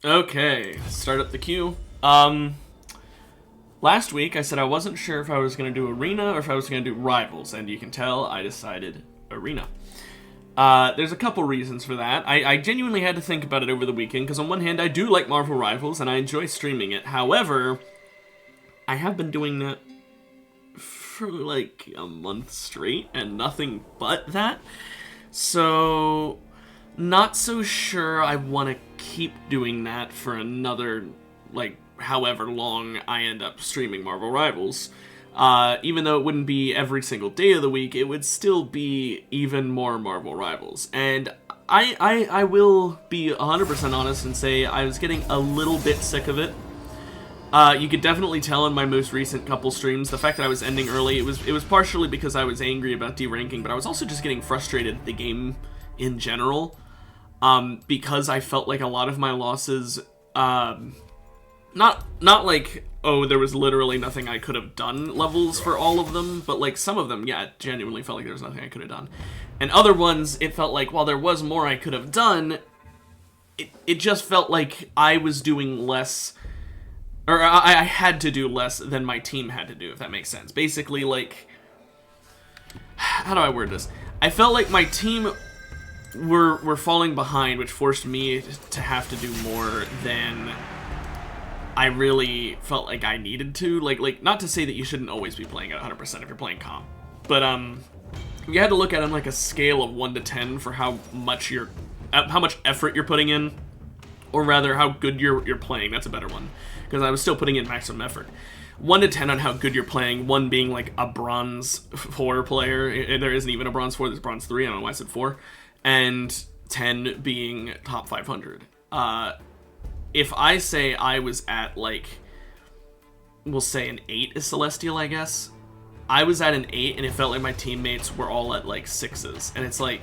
Okay, start up the queue. Last week I said I wasn't sure if I was going to do Arena or if I was going to do Rivals, and you can tell I decided Arena. There's a couple reasons for that. I genuinely had to think about it over the weekend, because on one hand I do like Marvel Rivals and I enjoy streaming it. However, I have been doing that for like a month straight and nothing but that. So, not so sure I want to keep doing that for another, like, however long I end up streaming Marvel Rivals. Even though it wouldn't be every single day of the week, it would still be even more Marvel Rivals. And I will be 100% honest and say I was getting a little bit sick of it. You could definitely tell in my most recent couple streams, the fact that I was ending early, it was partially because I was angry about deranking, but I was also just getting frustrated at the game in general, because I felt like a lot of my losses, not like, oh, there was literally nothing I could have done levels for all of them, but like some of them, yeah, it genuinely felt like there was nothing I could have done. And other ones, it felt like while there was more I could have done, it just felt like I was doing less, or I had to do less than my team had to do, if that makes sense. Basically, like, how do I word this? I felt like my team were falling behind, which forced me to have to do more than I really felt like I needed to. Like not to say that you shouldn't always be playing at 100% if you're playing comp, but you had to look at it on like a scale of 1 to 10 for how much effort you're putting in, or rather how good you're playing. That's a better one, because I was still putting in maximum effort. 1 to 10 on how good you're playing, 1 being like a bronze 4 player. There isn't even a bronze 4, there's bronze 3, I don't know why I said 4. And 10 being top 500. If I say I was at, like, we'll say an 8 is Celestial, I guess. I was at an 8, and it felt like my teammates were all at, like, 6s. And it's like,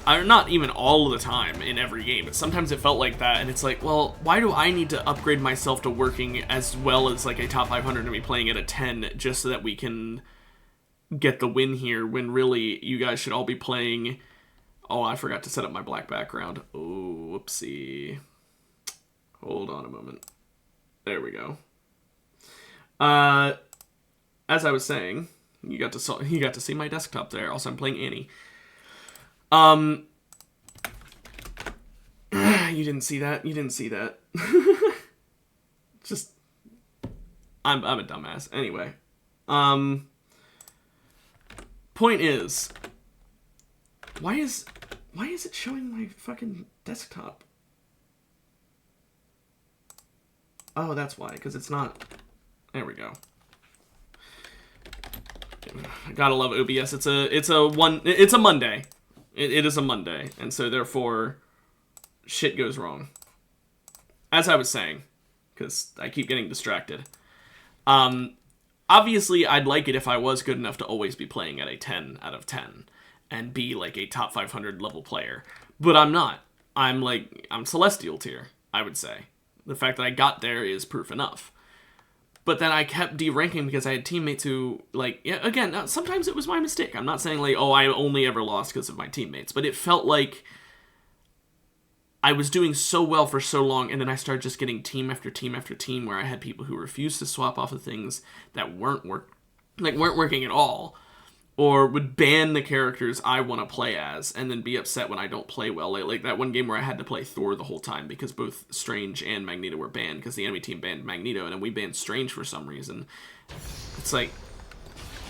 not even all of the time in every game, but sometimes it felt like that, and it's like, well, why do I need to upgrade myself to working as well as, like, a top 500 and be playing at a 10 just so that we can get the win here, when really you guys should all be playing... Oh, I forgot to set up my black background. Oh, whoopsie. Hold on a moment. There we go. As I was saying, you got to see my desktop there. Also, I'm playing Annie. You didn't see that? You didn't see that. Just... I'm a dumbass. Anyway. Point is... Why is it showing my fucking desktop? Oh, that's why, because it's not... There we go. I gotta love OBS. It's a Monday. It is a Monday, and so therefore, shit goes wrong. As I was saying, because I keep getting distracted. Obviously, I'd like it if I was good enough to always be playing at a 10 out of 10. And be like a top 500 level player. But I'm not. I'm Celestial tier, I would say. The fact that I got there is proof enough. But then I kept deranking because I had teammates who, like, yeah, again, sometimes it was my mistake. I'm not saying, like, oh, I only ever lost because of my teammates. But it felt like I was doing so well for so long, and then I started just getting team after team after team where I had people who refused to swap off of things that weren't working at all. Or would ban the characters I want to play as, and then be upset when I don't play well. Like that one game where I had to play Thor the whole time because both Strange and Magneto were banned, because the enemy team banned Magneto, and then we banned Strange for some reason. It's like,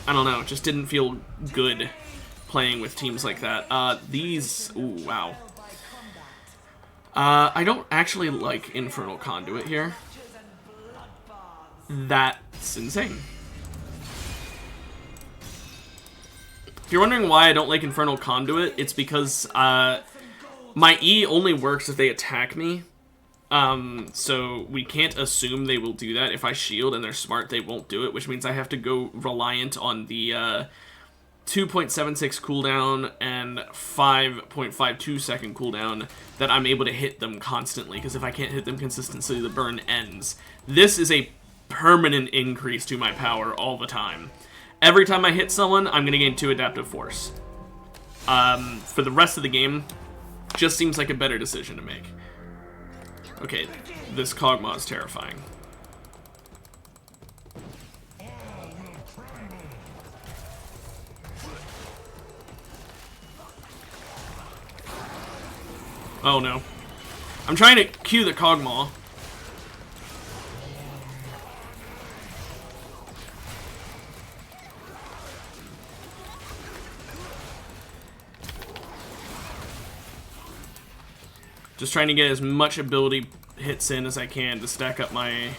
I don't know, it just didn't feel good playing with teams like that. Ooh, wow. I don't actually like Infernal Conduit here. That's insane. If you're wondering why I don't like Infernal Conduit, it's because my E only works if they attack me. So we can't assume they will do that. If I shield and they're smart, they won't do it, which means I have to go reliant on the 2.76 cooldown and 5.52 second cooldown that I'm able to hit them constantly, because if I can't hit them consistently, the burn ends. This is a permanent increase to my power all the time. Every time I hit someone, I'm going to gain 2 Adaptive Force. For the rest of the game, just seems like a better decision to make. Okay, this Kog'Maw is terrifying. Oh no. I'm trying to cue the Kog'Maw. Just trying to get as much ability hits in as I can to stack up my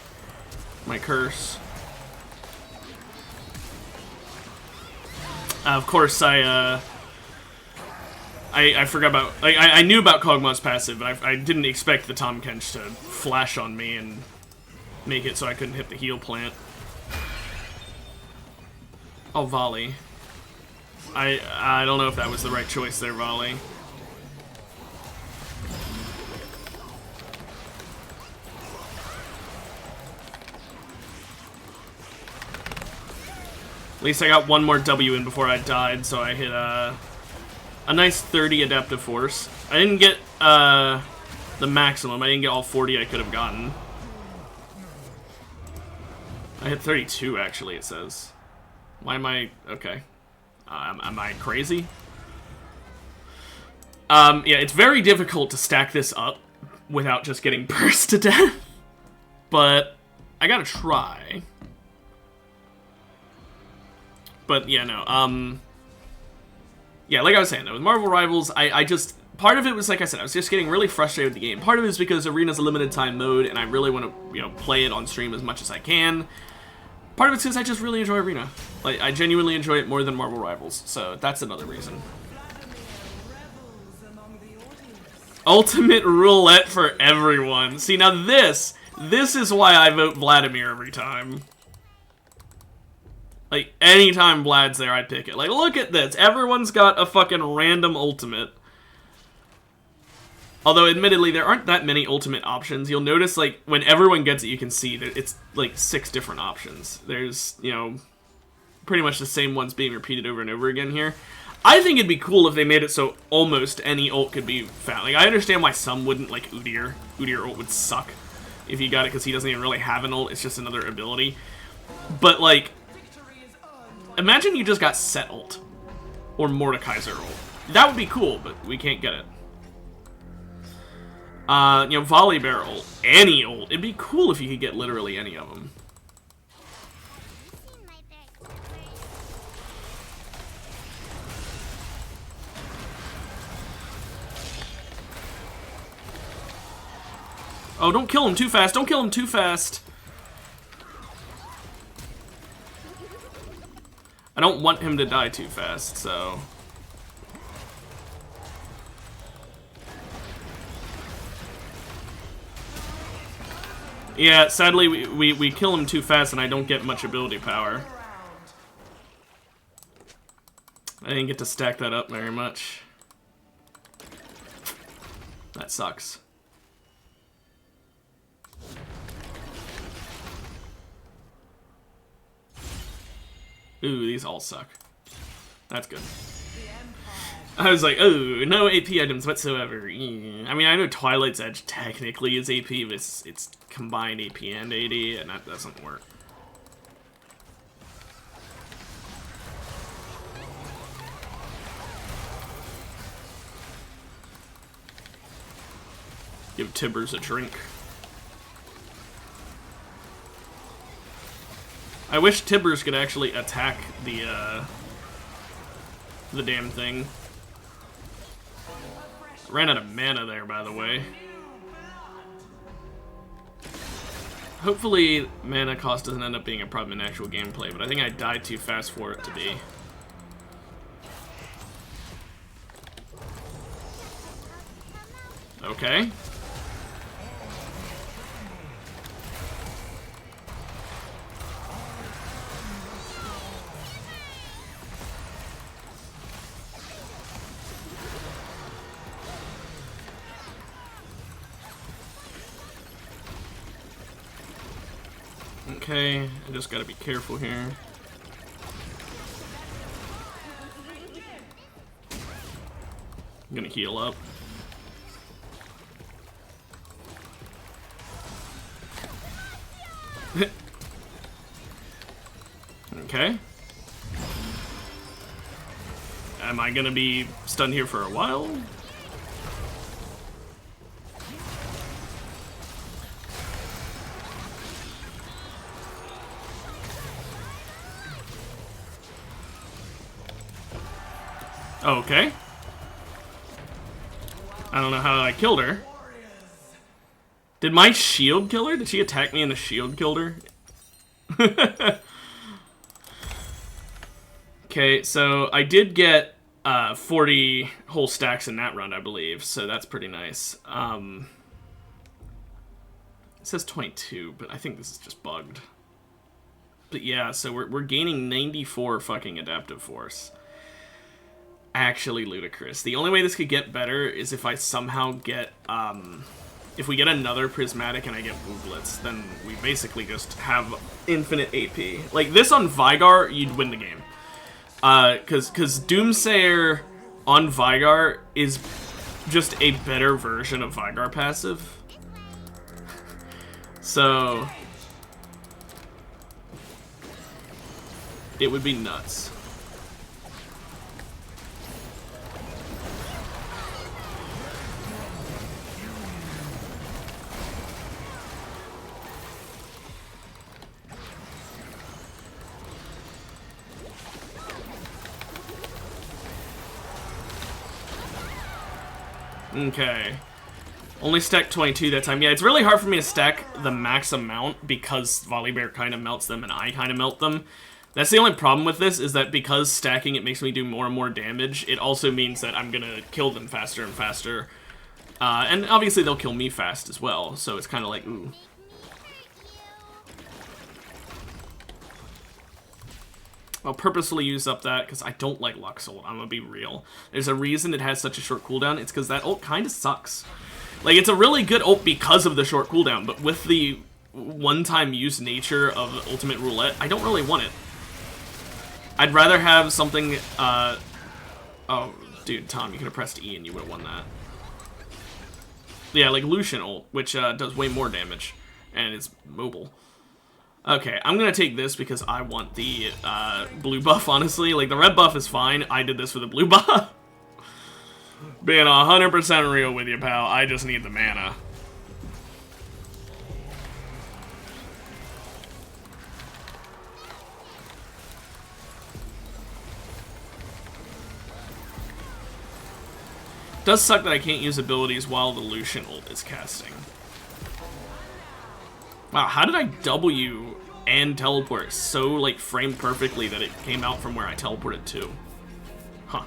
curse. Of course, I forgot about... I knew about Kog'Maw's passive, but I didn't expect the Tahm Kench to flash on me and make it so I couldn't hit the heal plant. Oh, volley. I don't know if that was the right choice there, volley. At least I got one more W in before I died, so I hit a nice 30 adaptive force. I didn't get the maximum. I didn't get all 40 I could have gotten. I hit 32 actually, it says. Why am I... okay. Am I crazy? Yeah, it's very difficult to stack this up without just getting burst to death. But I gotta try. But yeah, no, yeah, like I was saying, though, with Marvel Rivals, I just, part of it was, like I said, I was just getting really frustrated with the game. Part of it is because Arena's a limited time mode, and I really want to, you know, play it on stream as much as I can. Part of it's because I just really enjoy Arena. Like, I genuinely enjoy it more than Marvel Rivals, so that's another reason. Ultimate roulette for everyone. See, now this is why I vote Vladimir every time. Like, anytime Vlad's there, I pick it. Like, look at this. Everyone's got a fucking random ultimate. Although, admittedly, there aren't that many ultimate options. You'll notice, like, when everyone gets it, you can see that it's, like, 6 different options. There's, you know, pretty much the same ones being repeated over and over again here. I think it'd be cool if they made it so almost any ult could be found. Like, I understand why some wouldn't, like Udyr. Udyr ult would suck if you got it because he doesn't even really have an ult. It's just another ability. But, like... imagine you just got Set ult, or Mordekaiser ult. That would be cool, but we can't get it. You know, Volibear ult, any ult. It'd be cool if you could get literally any of them. Oh, don't kill him too fast, don't kill him too fast. I don't want him to die too fast, so... yeah, sadly, we kill him too fast and I don't get much ability power. I didn't get to stack that up very much. That sucks. Ooh, these all suck. That's good. I was like, oh, no AP items whatsoever. I mean, I know Twilight's Edge technically is AP, but it's combined AP and AD, and that doesn't work. Give Tibbers a drink. I wish Tibbers could actually attack the damn thing. Ran out of mana there, by the way. Hopefully, mana cost doesn't end up being a problem in actual gameplay, but I think I died too fast for it to be. Okay. Okay, I just gotta be careful here. I'm gonna heal up. Okay. Am I gonna be stunned here for a while? Okay. I don't know how I killed her. Did my shield kill her? Did she attack me and the shield killed her? Okay, so I did get 40 whole stacks in that run, I believe, so that's pretty nice. It says 22, but I think this is just bugged. But yeah, so we're gaining 94 fucking adaptive force. Actually ludicrous. The only way this could get better is if I somehow get, if we get another prismatic and I get booglets, then we basically just have infinite AP. Like, this on Vygar, you'd win the game. Cause Doomsayer on Vygar is just a better version of Vygar passive. So it would be nuts. Okay. Only stacked 22 that time. Yeah, it's really hard for me to stack the max amount because Volibear kind of melts them and I kind of melt them. That's the only problem with this, is that because stacking it makes me do more and more damage, it also means that I'm gonna kill them faster and faster. And obviously they'll kill me fast as well, so it's kind of like, ooh. I'll purposefully use up that because I don't like Lux ult, I'm gonna be real. There's a reason it has such a short cooldown, it's because that ult kind of sucks. Like, it's a really good ult because of the short cooldown, but with the one-time use nature of Ultimate Roulette, I don't really want it. I'd rather have something, oh, dude, Tom, you could have pressed E and you would have won that. Yeah, like Lucian ult, which does way more damage, and it's mobile. Okay, I'm gonna take this because I want the blue buff, honestly. Like, the red buff is fine, I did this for the blue buff. Being 100% real with you, pal, I just need the mana. Does suck that I can't use abilities while the Lucian ult is casting. Wow, how did I W and teleport so, like, framed perfectly that it came out from where I teleported to? Huh.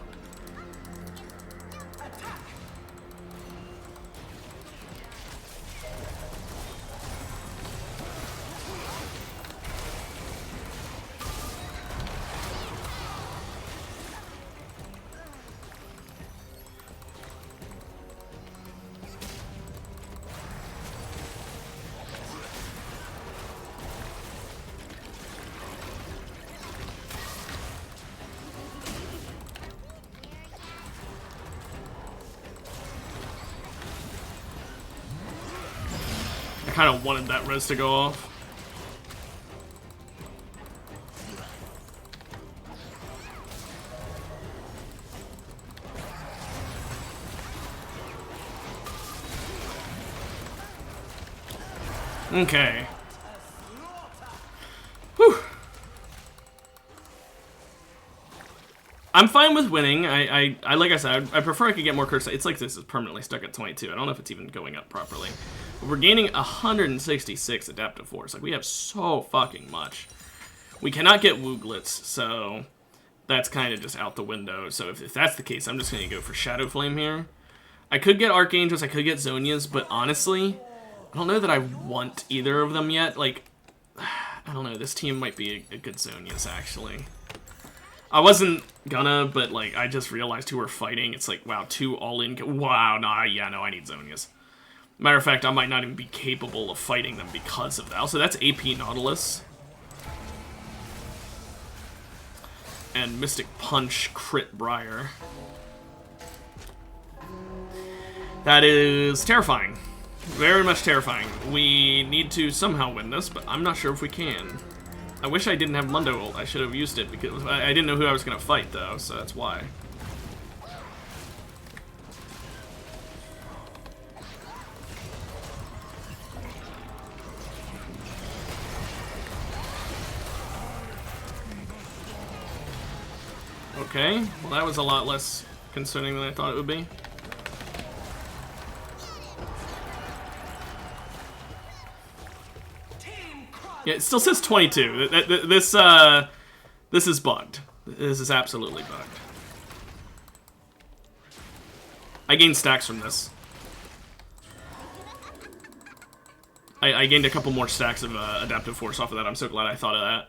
I kind of wanted that res to go off. Okay. Whew. I'm fine with winning. I like I said, I prefer I could get more curse. It's like this is permanently stuck at 22. I don't know if it's even going up properly. But we're gaining 166 adaptive force. Like, we have so fucking much. We cannot get Wooglets, so that's kind of just out the window. So if that's the case, I'm just going to go for Shadow Flame here. I could get Archangels, I could get Zonias, but honestly, I don't know that I want either of them yet. Like, I don't know, this team might be a good Zonias, actually. I wasn't gonna, but, like, I just realized who we're fighting. It's like, wow, two all-in... Wow, nah, yeah, no, I need Zonias. Matter of fact, I might not even be capable of fighting them because of that. Also, that's AP Nautilus. And Mystic Punch crit Briar. That is terrifying. Very much terrifying. We need to somehow win this, but I'm not sure if we can. I wish I didn't have Mundo ult. I should have used it because I didn't know who I was going to fight, though, so that's why. Okay, well that was a lot less concerning than I thought it would be. Yeah, it still says 22. This is bugged. This is absolutely bugged. I gained stacks from this. I gained a couple more stacks of adaptive force off of that. I'm so glad I thought of that.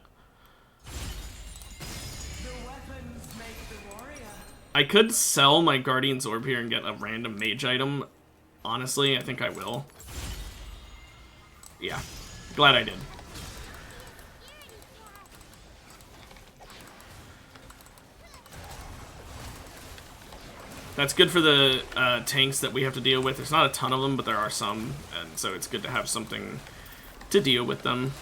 I could sell my Guardian's Orb here and get a random mage item. Honestly, I think I will. Yeah, glad I did. That's good for the tanks that we have to deal with. There's not a ton of them, but there are some, and so it's good to have something to deal with them.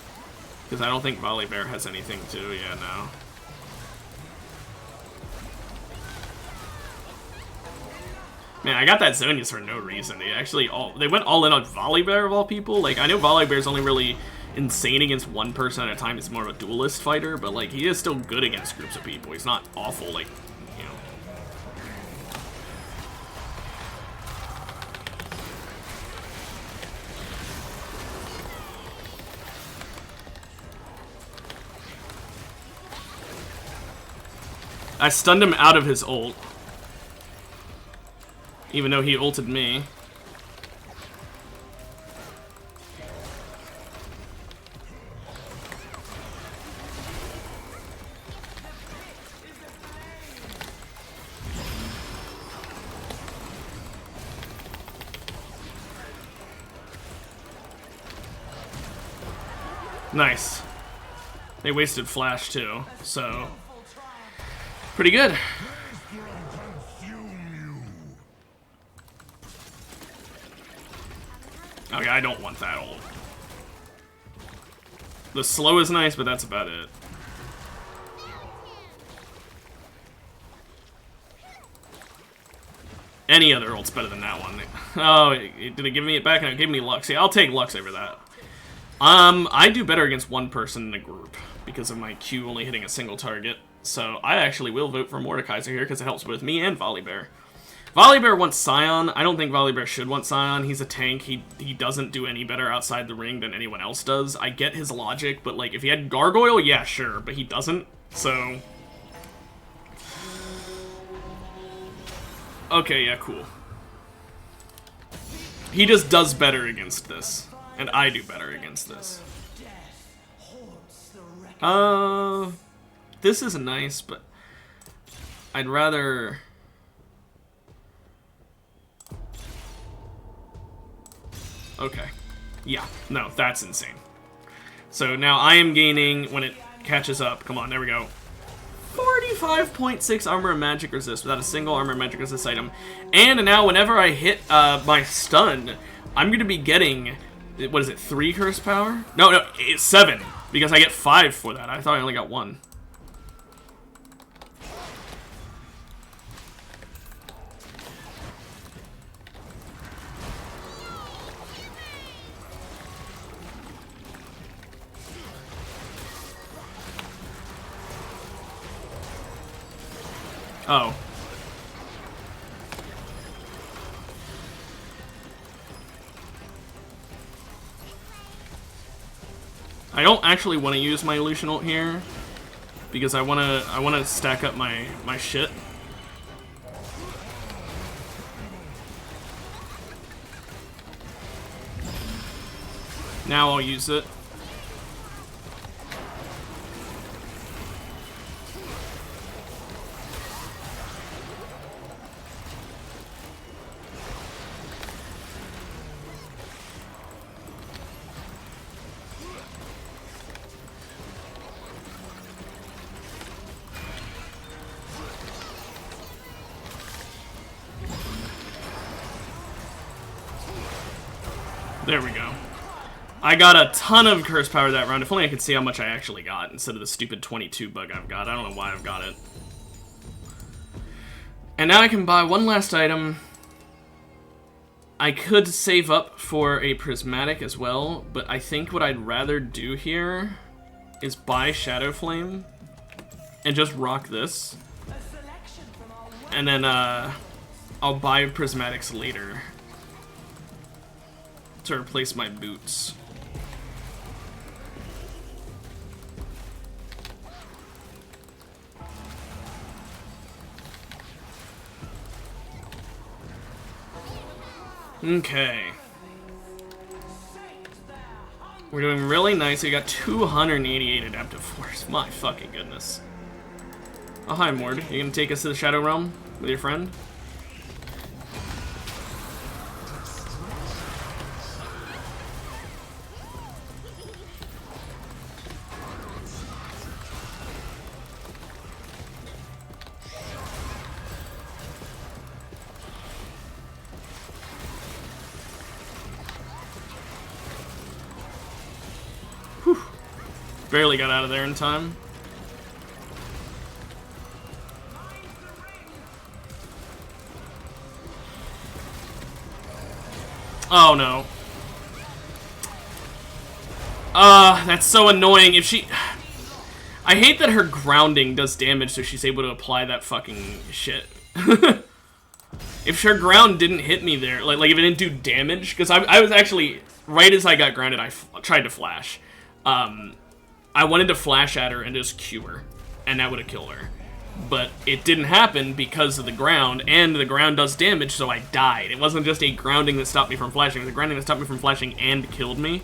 Because I don't think Volibear has anything to, yeah, no. Man, I got that Zonius for no reason. They went all in on Volibear of all people. Like, I know Volibear's only really insane against one person at a time. He's more of a duelist fighter, but like he is still good against groups of people. He's not awful, like, you know. I stunned him out of his ult. Even though he ulted me. Nice. They wasted flash too, so pretty good. Okay, I don't want that ult. The slow is nice, but that's about it. Any other ult's better than that one. Oh, did it give me it back? No, it gave me Lux. Yeah, I'll take Lux over that. I do better against one person in a group because of my Q only hitting a single target. So I actually will vote for Mordekaiser here because it helps both me and Volibear. Volibear wants Scion. I don't think Volibear should want Scion. He's a tank. He doesn't do any better outside the ring than anyone else does. I get his logic, but like if he had Gargoyle, yeah, sure, but he doesn't. So okay, yeah, cool. He just does better against this, and I do better against this. This is nice, but I'd rather. Okay. Yeah. No, that's insane. So now I am gaining, when it catches up, come on, there we go. 45.6 armor and magic resist without a single armor and magic resist item. And now whenever I hit my stun, I'm going to be getting, what is it, 3 curse power? No, it's 7, because I get 5 for that. I thought I only got 1. Oh. I don't actually want to use my Lucian ult here because I wanna stack up my shit. Now I'll use it. There we go. I got a ton of curse power that round. If only I could see how much I actually got instead of the stupid 22 bug I've got. I don't know why I've got it. And now I can buy one last item. I could save up for a prismatic as well, but I think what I'd rather do here is buy Shadow Flame and just rock this. And then I'll buy prismatics later to replace my boots. Okay. We're doing really nice. We got 288 adaptive force. My fucking goodness. Oh, hi, Mord. You gonna take us to the Shadow Realm with your friend? Barely got out of there in time. Oh no. That's so annoying. If she... I hate that her grounding does damage, so she's able to apply that fucking shit. If her ground didn't hit me there, like if it didn't do damage, because I was actually, right as I got grounded, I tried to flash. I wanted to flash at her and just Q her, and that would have killed her. But it didn't happen because of the ground, and the ground does damage, so I died. It wasn't just a grounding that stopped me from flashing, it was a grounding that stopped me from flashing and killed me.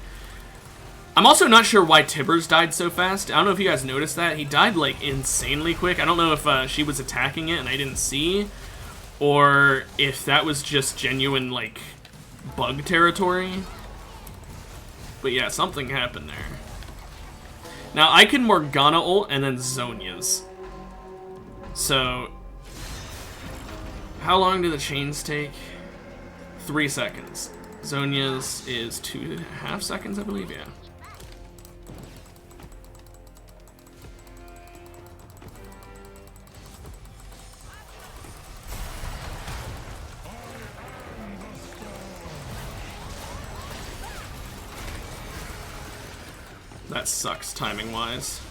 I'm also not sure why Tibbers died so fast. I don't know if you guys noticed that. He died, like, insanely quick. I don't know if she was attacking it and I didn't see, or if that was just genuine, like, bug territory. But yeah, something happened there. Now, I can Morgana ult and then Zhonya's. So, how long do the chains take? 3 seconds. Zhonya's is 2.5 seconds, I believe, yeah. That sucks, timing-wise.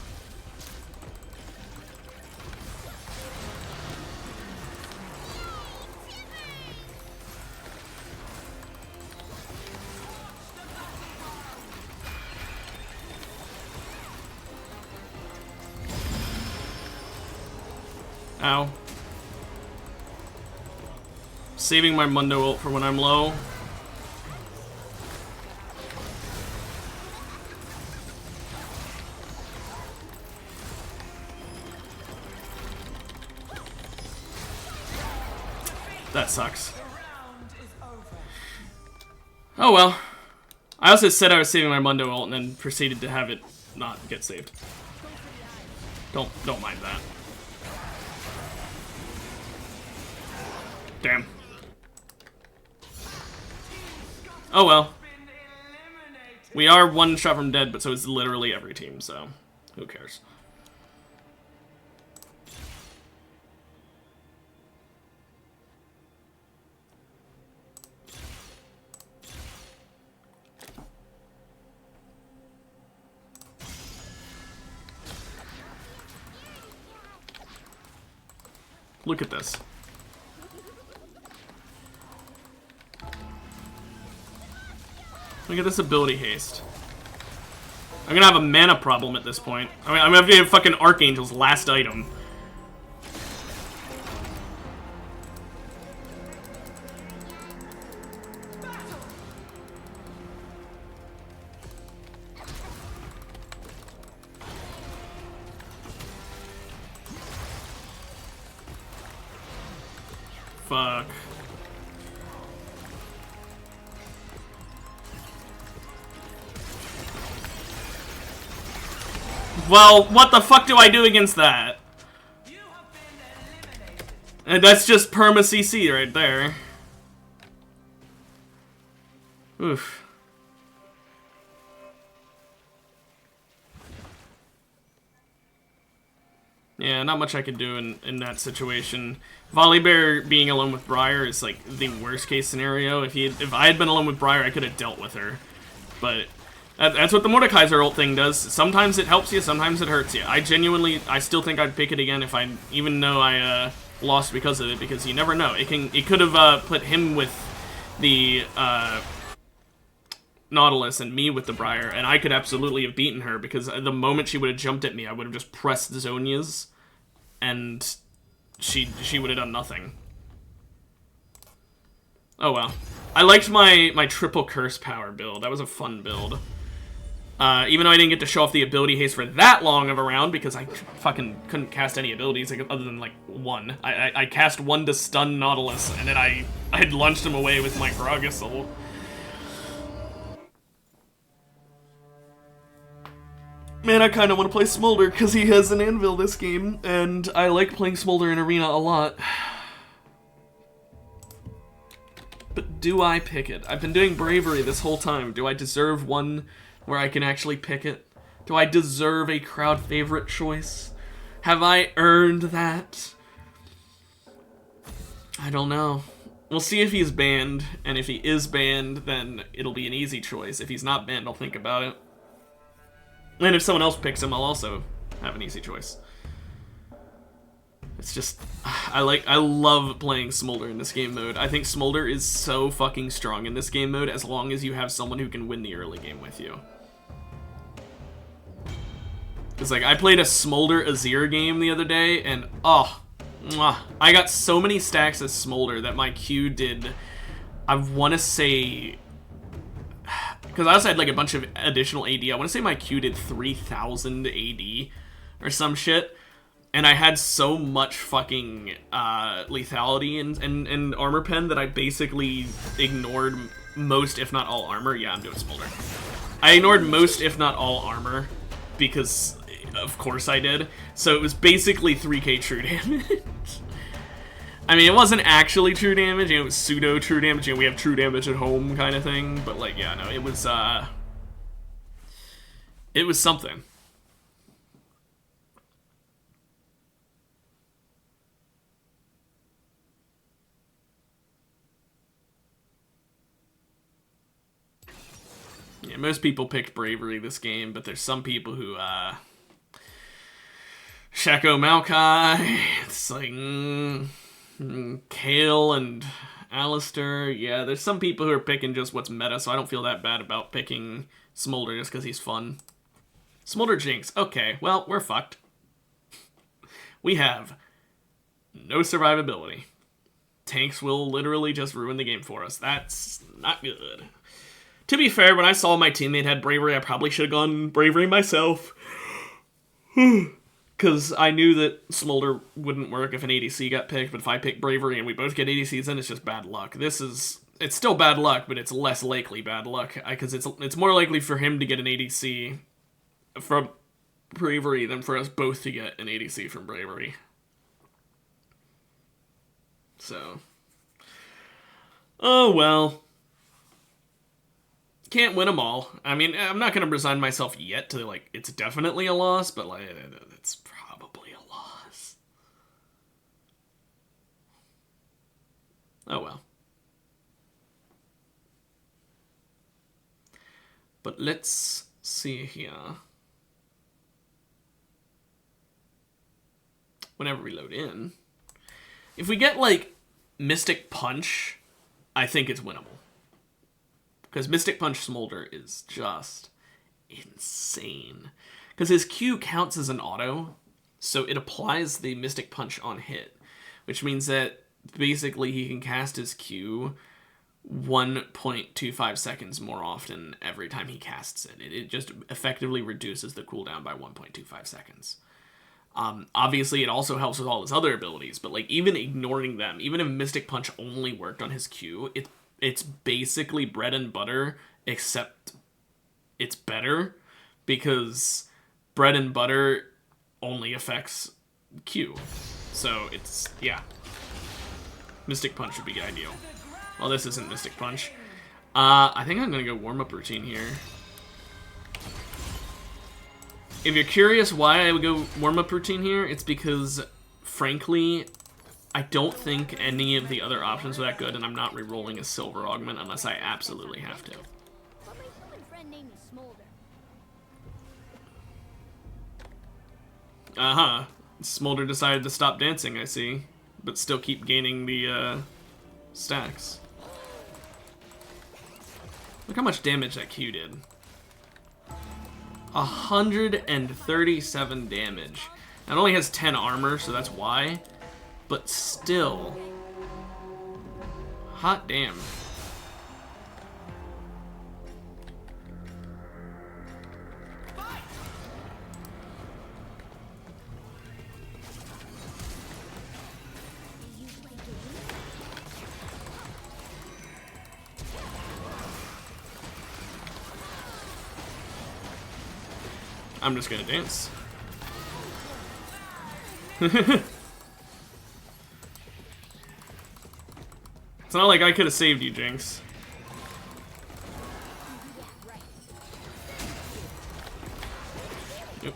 Ow. Saving my Mundo ult for when I'm low. That sucks. Oh well. I also said I was saving my Mundo ult and then proceeded to have it not get saved. Don't mind that. Damn. Oh well. We are one shot from dead, but so is literally every team, so who cares? Look at this. Look at this ability haste. I'm gonna have a mana problem at this point. I mean, I'm gonna have fucking Archangel's last item. Fuck. Well, what the fuck do I do against that? And that's just perma CC right there. Oof. Yeah, not much I could do in that situation. Volibear being alone with Briar is like the worst case scenario. If I had been alone with Briar, I could have dealt with her. But that's what the Mordekaiser ult thing does. Sometimes it helps you, sometimes it hurts you. I still think I'd pick it again if even though I lost because of it, because you never know. It could have put him with the Nautilus and me with the Briar, and I could absolutely have beaten her, because the moment she would have jumped at me, I would have just pressed Zonia's, and she would have done nothing. Oh well. I liked my triple curse power build. That was a fun build. Even though I didn't get to show off the ability haste for that long of a round, because I fucking couldn't cast any abilities other than, like, one. I cast one to stun Nautilus, and then I had launched him away with my Gragasol. Man, I kind of want to play Smolder, because he has an anvil this game, and I like playing Smolder in Arena a lot. But do I pick it? I've been doing Bravery this whole time. Do I deserve one where I can actually pick it? Do I deserve a crowd favorite choice? Have I earned that? I don't know. We'll see if he's banned, and if he is banned, then it'll be an easy choice. If he's not banned, I'll think about it. And if someone else picks him, I'll also have an easy choice. It's just, I love playing Smolder in this game mode. I think Smolder is so fucking strong in this game mode, as long as you have someone who can win the early game with you. Because, like, I played a Smolder Azir game the other day, and, oh, mwah, I got so many stacks of Smolder that my Q did, I want to say, because I also had, like, a bunch of additional AD. I want to say my Q did 3,000 AD or some shit. And I had so much fucking lethality and armor pen that I basically ignored most, if not all, armor. Yeah, I'm doing Smolder. I ignored most, if not all, armor, because of course I did. So it was basically 3k true damage. I mean, it wasn't actually true damage, it was pseudo true damage, we have true damage at home kind of thing, but, like, yeah, no, it was something. Yeah, most people picked Bravery this game, but there's some people who, Shaco Maokai, it's like, Kale and Alistair, yeah, there's some people who are picking just what's meta, so I don't feel that bad about picking Smolder just because he's fun. Smolder Jinx, okay, well, we're fucked. We have no survivability. Tanks will literally just ruin the game for us. That's not good. To be fair, when I saw my teammate had Bravery, I probably should have gone Bravery myself. Because I knew that Smolder wouldn't work if an ADC got picked, but if I pick Bravery and we both get ADCs, then it's just bad luck. It's still bad luck, but it's less likely bad luck, because it's more likely for him to get an ADC from Bravery than for us both to get an ADC from Bravery. So, oh well. Can't win them all. I mean, I'm not going to resign myself yet to, like, it's definitely a loss, but, like, it's probably a loss. Oh, well. But let's see here. Whenever we load in. If we get, like, Mystic Punch, I think it's winnable. Because Mystic Punch Smolder is just insane. Because his Q counts as an auto, so it applies the Mystic Punch on hit. Which means that basically he can cast his Q 1.25 seconds more often every time he casts it. It just effectively reduces the cooldown by 1.25 seconds. Obviously, it also helps with all his other abilities, but, like, even ignoring them, even if Mystic Punch only worked on his Q, it's basically bread and butter, except it's better, because bread and butter only affects Q. So it's, yeah. Mystic Punch would be ideal. Well, this isn't Mystic Punch. I think I'm gonna go warm-up routine here. If you're curious why I would go warm-up routine here, it's because, frankly, I don't think any of the other options are that good, and I'm not re-rolling a silver augment unless I absolutely have to. Uh-huh. Smolder decided to stop dancing, I see, but still keep gaining the, stacks. Look how much damage that Q did. 137 damage. Now, it only has 10 armor, so that's why. But still. Hot damn. I'm just gonna dance. It's not like I could have saved you, Jinx. Yep.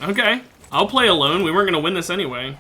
Okay, I'll play alone. We weren't gonna win this anyway.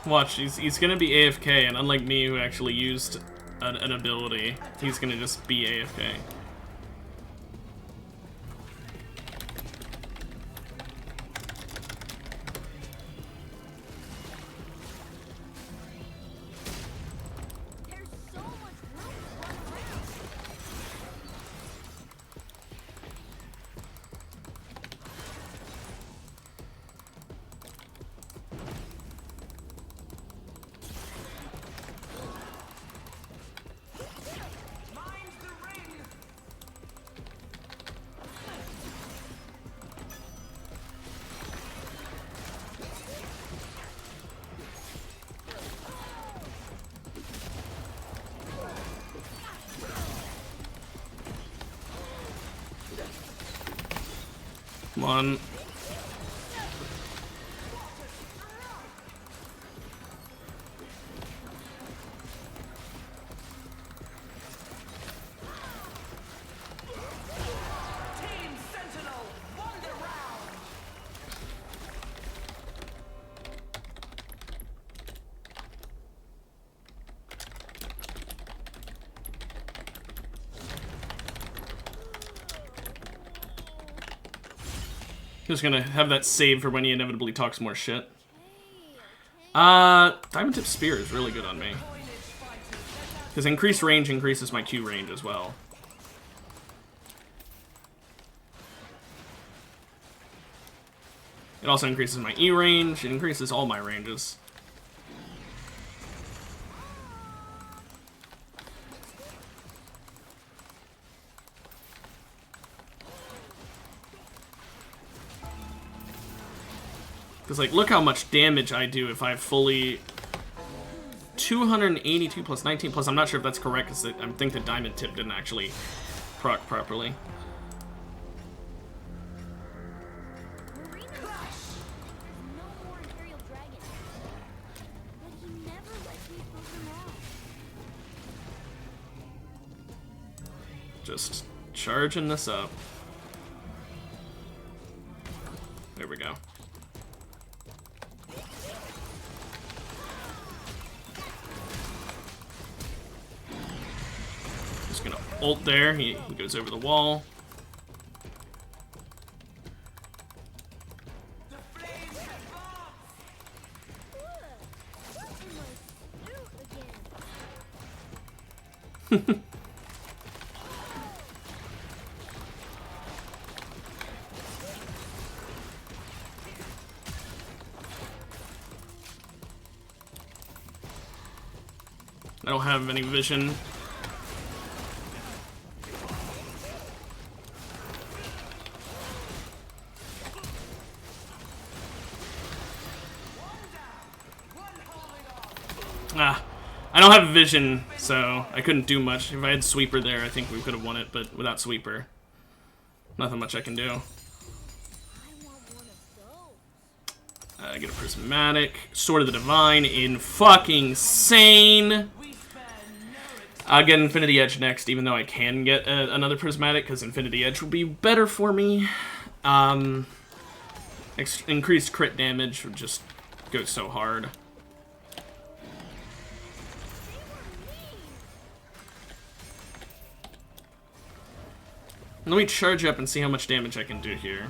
Watch, he's gonna be AFK, and unlike me, who actually used an ability, he's gonna just be AFK. Come on. Just gonna have that saved for when he inevitably talks more shit. Diamond Tip Spear is really good on me. Because increased range increases my Q range as well. It also increases my E range. It increases all my ranges. Because, like, look how much damage I do if I fully... 282 plus 19 plus, I'm not sure if that's correct, because I think the diamond tip didn't actually proc properly. Just charging this up. There we go. Just gonna ult there. He goes over the wall. I don't have any vision. I don't have vision, so I couldn't do much. If I had Sweeper there, I think we could have won it, but without Sweeper, nothing much I can do. I get a Prismatic. Sword of the Divine in fucking sane. I'll get Infinity Edge next, even though I can get another Prismatic, because Infinity Edge would be better for me. Increased crit damage would just go so hard. Let me charge up and see how much damage I can do here.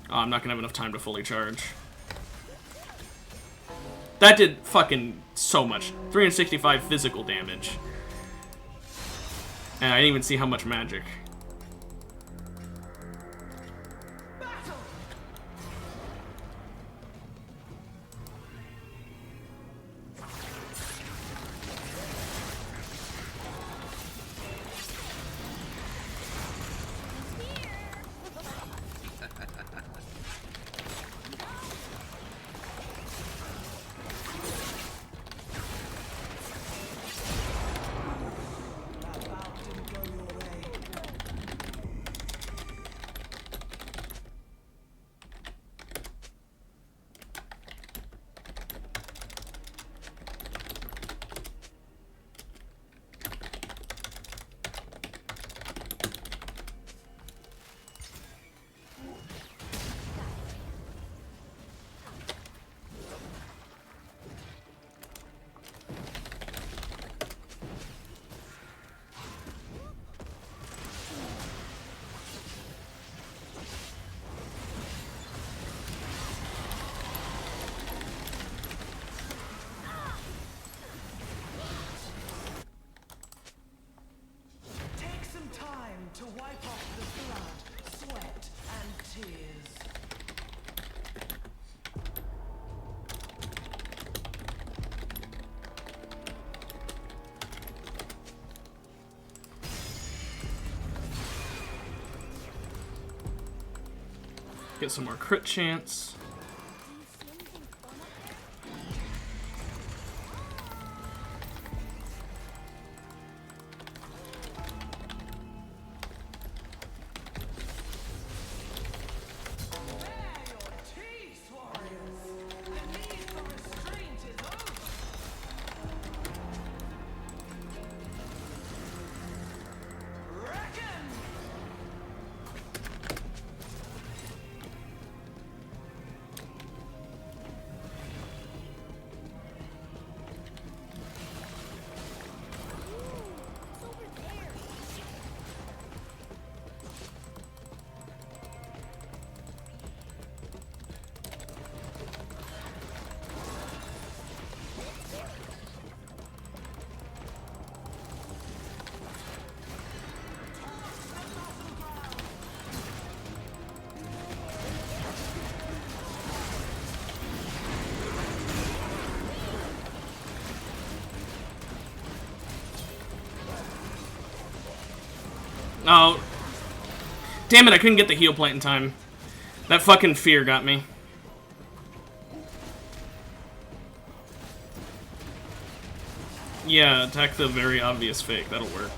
Oh, I'm not gonna have enough time to fully charge. That did fucking so much. 365 physical damage. And I didn't even see how much magic. To wipe off the blood, sweat, and tears. Get some more crit chance. Oh. Damn it, I couldn't get the heal plant in time. That fucking fear got me. Yeah, attack the very obvious fake. That'll work.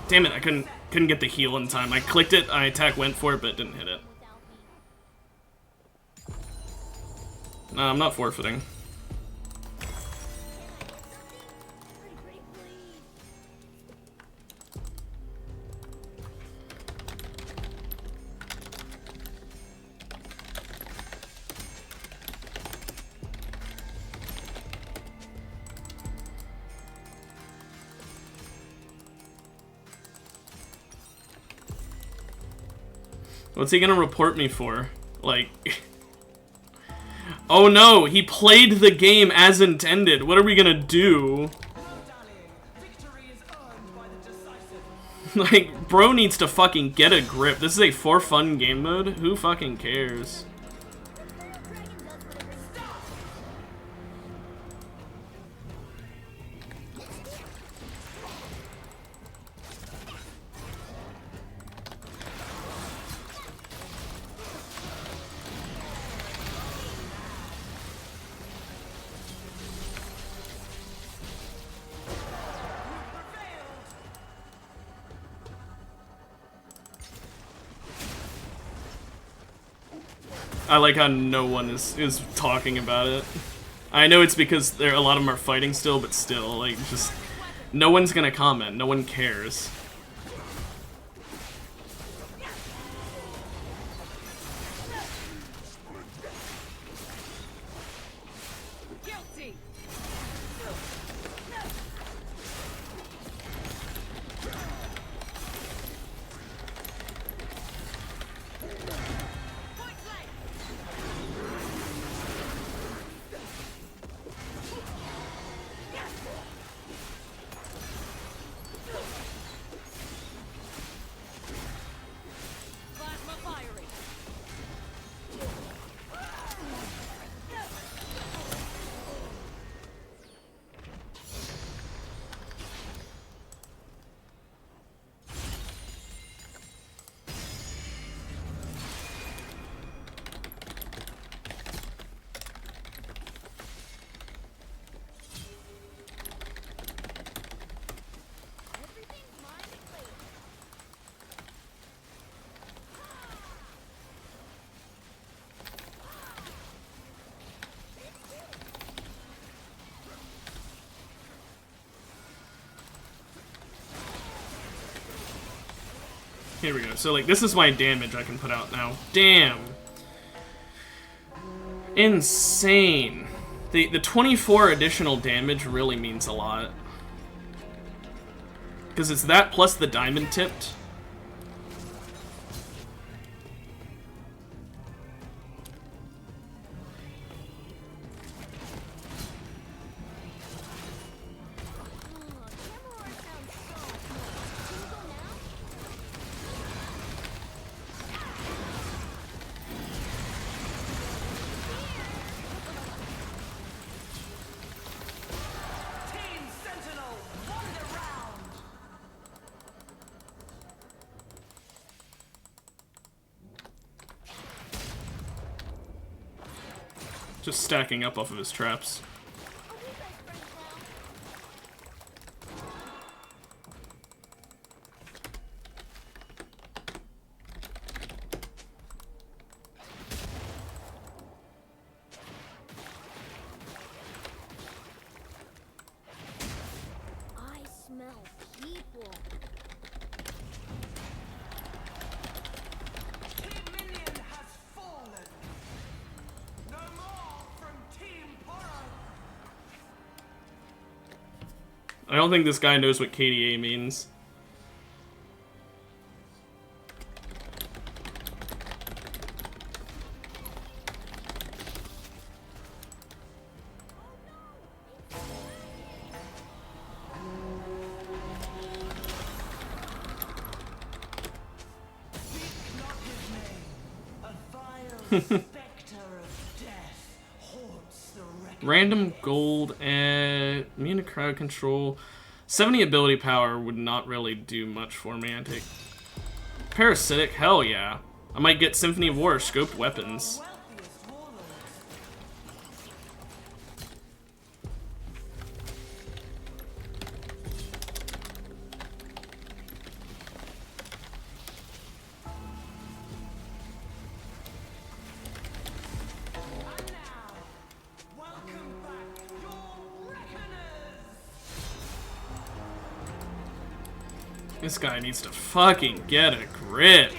Damn it, I couldn't get the heal in time. I clicked it, I attack went for it, but it didn't hit it. No, I'm not forfeiting. What's he gonna report me for? Like... Oh no, he played the game as intended. What are we gonna do? Like, bro needs to fucking get a grip. This is a for fun game mode. Who fucking cares? I like how no one is talking about it. I know it's because a lot of them are fighting still, but still, like, just... No one's gonna comment. No one cares. Here we go. So, like, this is my damage I can put out now. Damn. Insane. The 24 additional damage really means a lot. Because it's that plus the diamond tipped. Just stacking up off of his traps. I smell people. I don't think this guy knows what KDA means. Random gold and immune to crowd control. 70 ability power would not really do much for me. I take parasitic. Hell yeah. I might get Symphony of War, scoped weapons. This guy needs to fucking get a grip.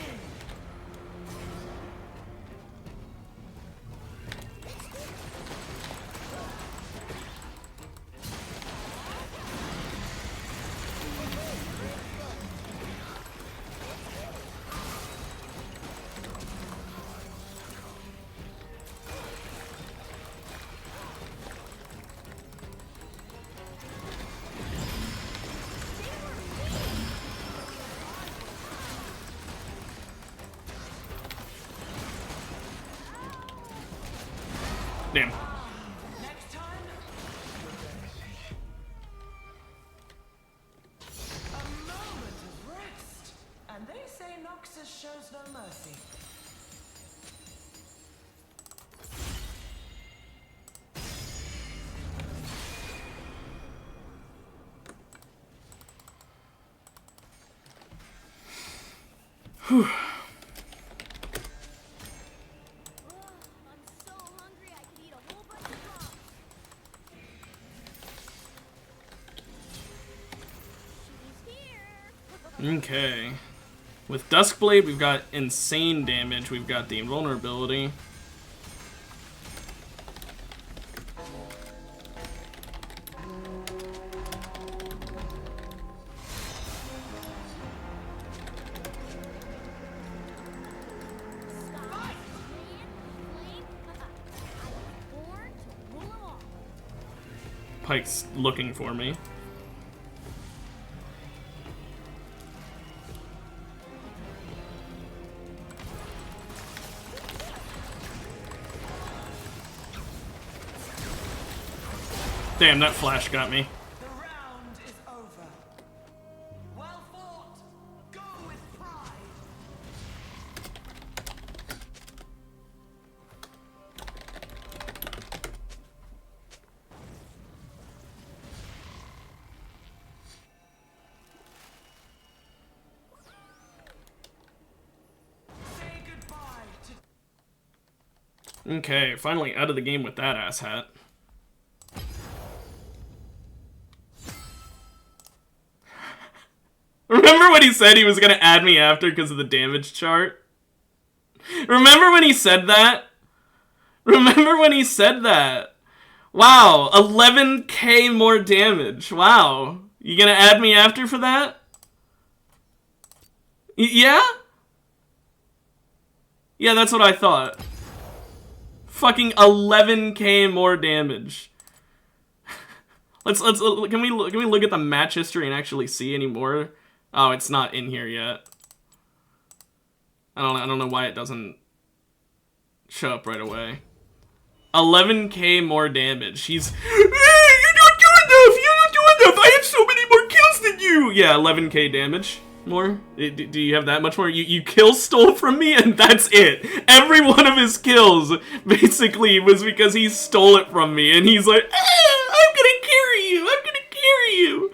Damn. Next time. A moment of rest. And they say Noxus shows no mercy. Whew. I'm so hungry I could eat a whole bunch of rocks. She's here. Okay. With Duskblade, we've got insane damage. We've got the invulnerability. Pike's looking for me. Damn, that flash got me. The round is over. Well fought. Go with pride. Say goodbye to Okay, finally out of the game with that asshat. Remember when he said he was gonna add me after because of the damage chart? Remember when he said that? Remember when he said that? Wow, 11k more damage. Wow. You gonna add me after for that? Yeah? Yeah, that's what I thought. Fucking 11k more damage. Can we look at the match history and actually see any more? Oh, it's not in here yet. I don't know why it doesn't show up right away. 11k more damage. He's you're not doing enough. You're not doing enough. I have so many more kills than you. Yeah, 11k damage more. Do you have that much more? You kill stole from me, and that's it. Every one of his kills basically was because he stole it from me, and he's like, I'm gonna carry you. I'm gonna carry you.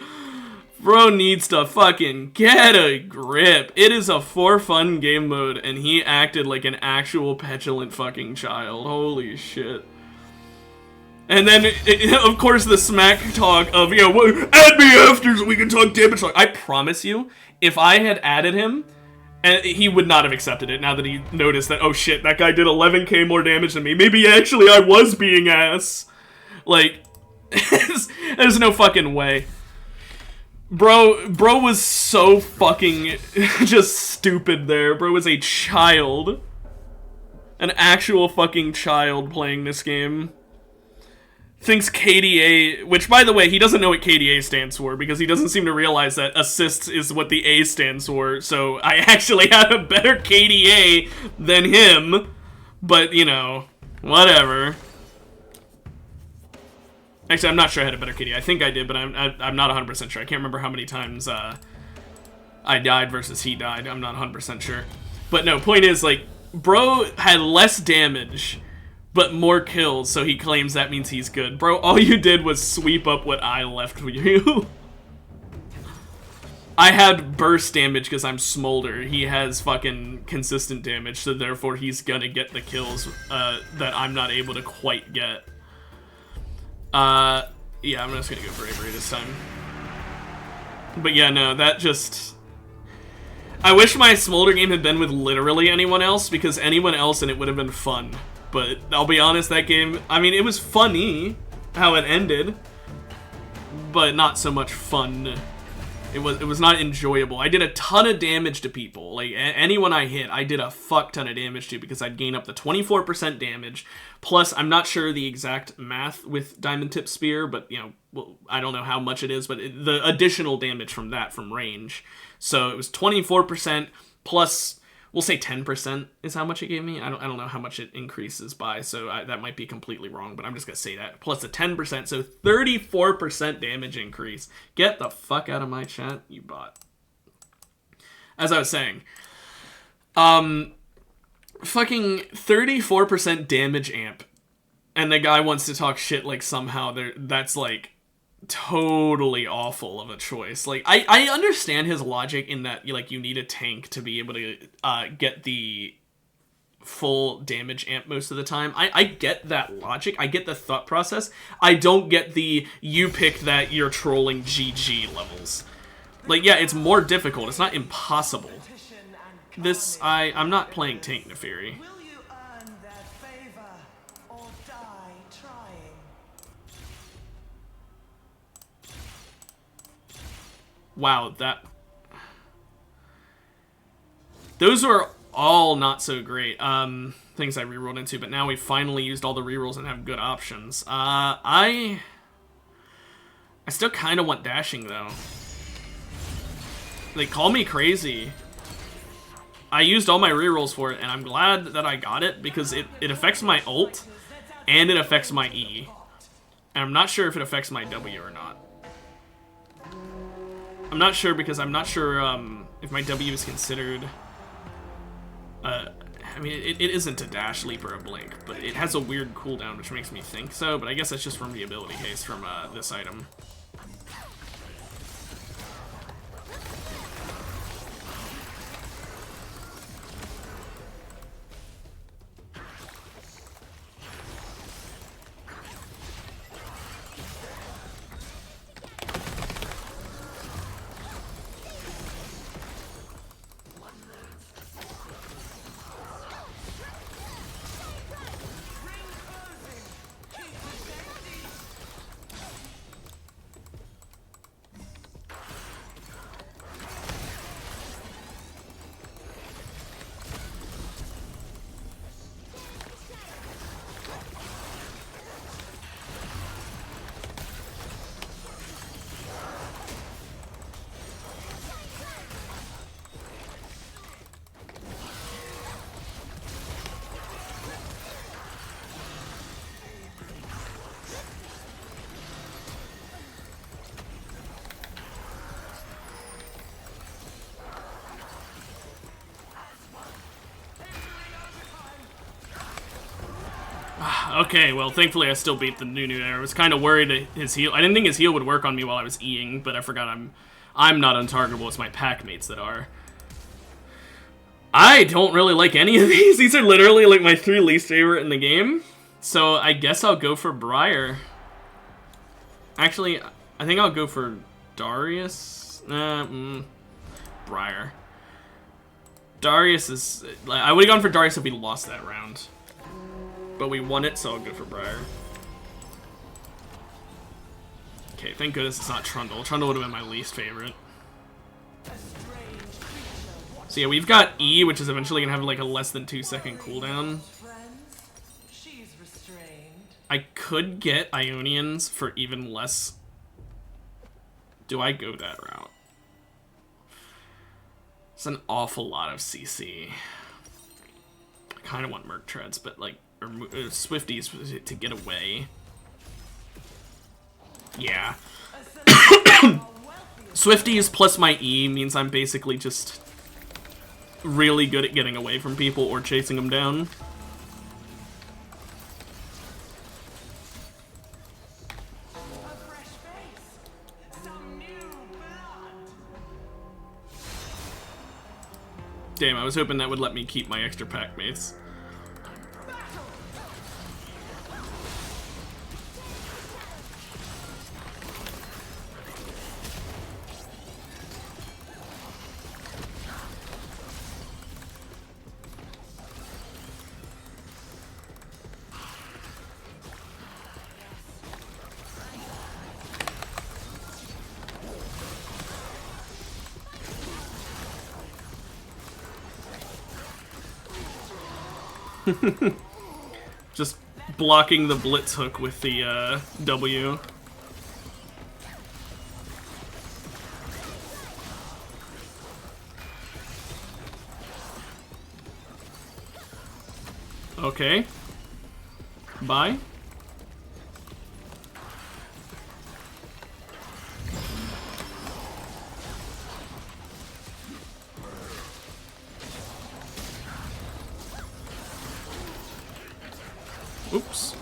Bro needs to fucking get a grip. It is a for fun game mode, and he acted like an actual petulant fucking child. Holy shit. And then, of course, the smack talk of, you know, well, add me after so we can talk damage talk. I promise you, if I had added him, he would not have accepted it now that he noticed that, oh shit, that guy did 11k more damage than me. Maybe actually I was being ass. Like, there's no fucking way. Bro was so fucking just stupid there. Bro was a child. An actual fucking child playing this game. Thinks KDA, which by the way, he doesn't know what KDA stands for because he doesn't seem to realize that assists is what the A stands for. So I actually have a better KDA than him. But, you know, whatever. Actually, I'm not sure I had a better KD. I think I did, but I'm not 100% sure. I can't remember how many times I died versus he died. I'm not 100% sure. But no, point is, like, bro had less damage, but more kills, so he claims that means he's good. Bro, all you did was sweep up what I left for you. I had burst damage because I'm Smolder. He has fucking consistent damage, so therefore he's gonna get the kills that I'm not able to quite get. Yeah, I'm just gonna go Bravery this time. But yeah, no, that just... I wish my Smolder game had been with literally anyone else, because anyone else and it would have been fun. But I'll be honest, that game, I mean, it was funny how it ended, but not so much fun. It was not enjoyable. I did a ton of damage to people. Like, anyone I hit, I did a fuck ton of damage to, because I'd gain up to 24% damage. Plus, I'm not sure the exact math with Diamond Tip Spear, but, you know, well, I don't know how much it is, but the additional damage from that, from range. So it was 24% plus, we'll say 10% is how much it gave me. I don't know how much it increases by, so that might be completely wrong, but I'm just gonna say that. Plus the 10%, so 34% damage increase. Get the fuck out of my chat, you bot. As I was saying, fucking 34% damage amp, and the guy wants to talk shit like somehow that's like totally awful of a choice. Like, I understand his logic in that you need a tank to be able to get the full damage amp most of the time. I get that logic. I get the thought process. I don't get the you pick that you're trolling GG levels. Like, yeah, it's more difficult. It's not impossible. This, I'm not playing Tank Neferi. Will you earn their favor or die trying? Wow, those were all not so great things I rerolled into, but now we finally used all the rerolls and have good options. I still kind of want dashing, though. They call me crazy. I used all my rerolls for it, and I'm glad that I got it, because it affects my ult, and it affects my E. And I'm not sure if it affects my W or not. I'm not sure, because I'm not sure if my W is considered... I mean, it isn't a dash, leap, or a blink, but it has a weird cooldown, which makes me think so, but I guess that's just from the ability case from this item. Okay, well, thankfully I still beat the new there. I was kind of worried his heal. I didn't think his heal would work on me while I was Eing, but I forgot I'm not untargetable. It's my pack mates that are. I don't really like any of these. These are literally like my 3 least favorite in the game. So I guess I'll go for Briar. Actually, I think I'll go for Darius. Briar. Darius is... I would have gone for Darius if we lost that round. But we won it, so I'll go for Briar. Okay, thank goodness it's not Trundle. Trundle would have been my least favorite. So yeah, we've got E, which is eventually going to have like a less than 2-second cooldown. I could get Ionians for even less. Do I go that route? It's an awful lot of CC. I kind of want Merc Treads, but like... or Swifties to get away. Yeah. A celebrity or wealthy Swifties plus my E means I'm basically just really good at getting away from people or chasing them down. a fresh face. Some new blood. Damn, I was hoping that would let me keep my extra pack mates. Just blocking the blitz hook with the W. Okay. Bye. Oops.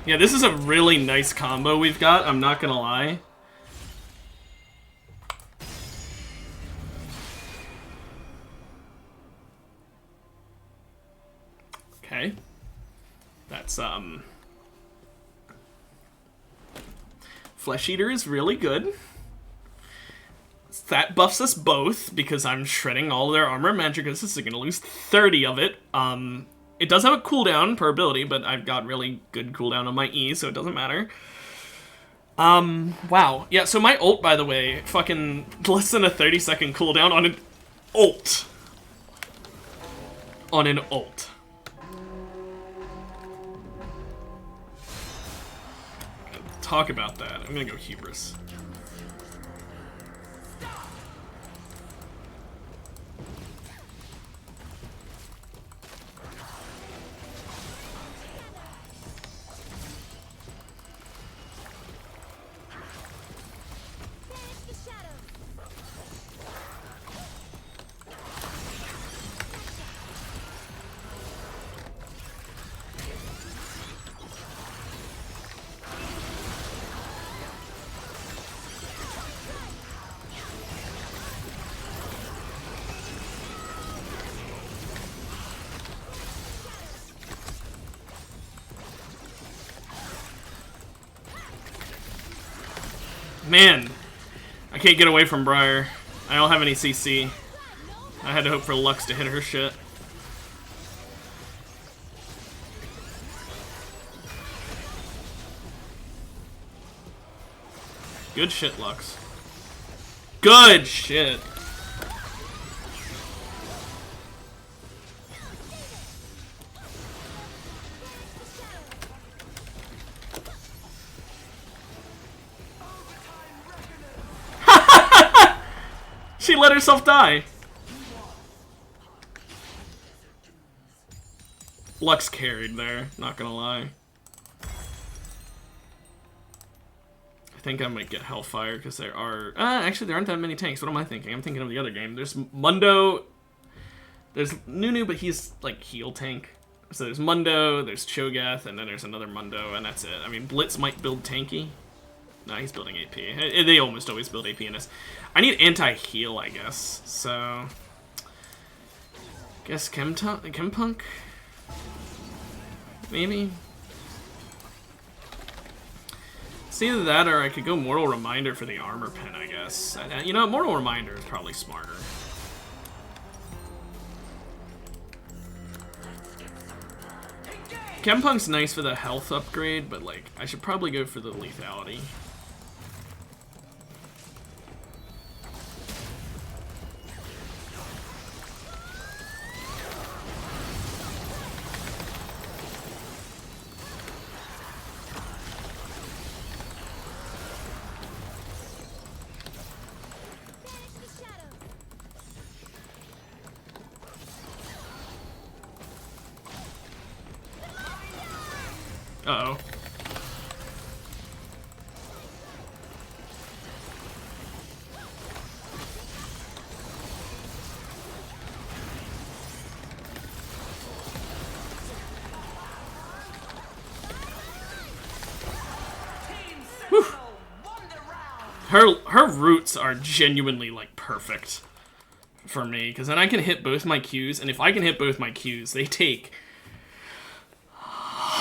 Yeah, this is a really nice combo we've got, I'm not gonna lie. Okay. That's, Flesh Eater is really good. That buffs us both, because I'm shredding all their armor and magic resistance, so I'm gonna lose 30 of it. It does have a cooldown per ability, but I've got really good cooldown on my E, so it doesn't matter. Wow. Yeah, so my ult, by the way, fucking less than a 30-second cooldown on an ult. On an ult. Talk about that. I'm gonna go Hubris. Banish the shadows. Man, I can't get away from Briar. I don't have any CC. I had to hope for Lux to hit her shit. Good shit, Lux. Good shit. She let herself die. Lux carried there, not gonna lie. I think I might get Hellfire because there are... actually, there aren't that many tanks. What am I thinking? I'm thinking of the other game. There's Mundo. There's Nunu, but he's, like, heal tank. So there's Mundo, there's Cho'Gath, and then there's another Mundo, and that's it. I mean, Blitz might build tanky. No, he's building AP. They almost always build AP in this. I need anti-heal, I guess. So... guess Chempunk? Maybe? It's either that or I could go Mortal Reminder for the armor pen, I guess. You know, Mortal Reminder is probably smarter. Chempunk's nice for the health upgrade, but like, I should probably go for the lethality. Banish the shadows. Uh-oh. Team Sentinel won the round. Her roots are genuinely, like, perfect for me, because then I can hit both my Qs, and if I can hit both my Qs, they take...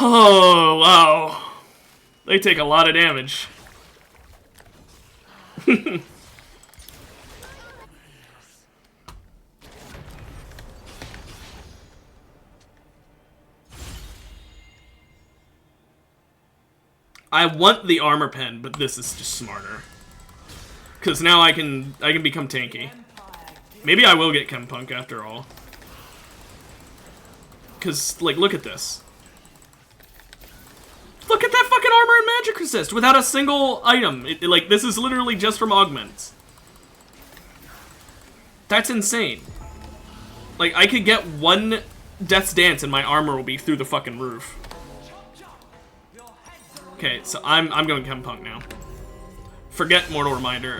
Oh, wow. They take a lot of damage. I want the armor pen, but this is just smarter. Because now I can become tanky. Maybe I will get Chempunk after all. Because, like, look at this. Look at that fucking armor and magic resist without a single item. Like, this is literally just from augments. That's insane. Like, I could get one Death's Dance and my armor will be through the fucking roof. Okay, so I'm going Chempunk now. Forget Mortal Reminder.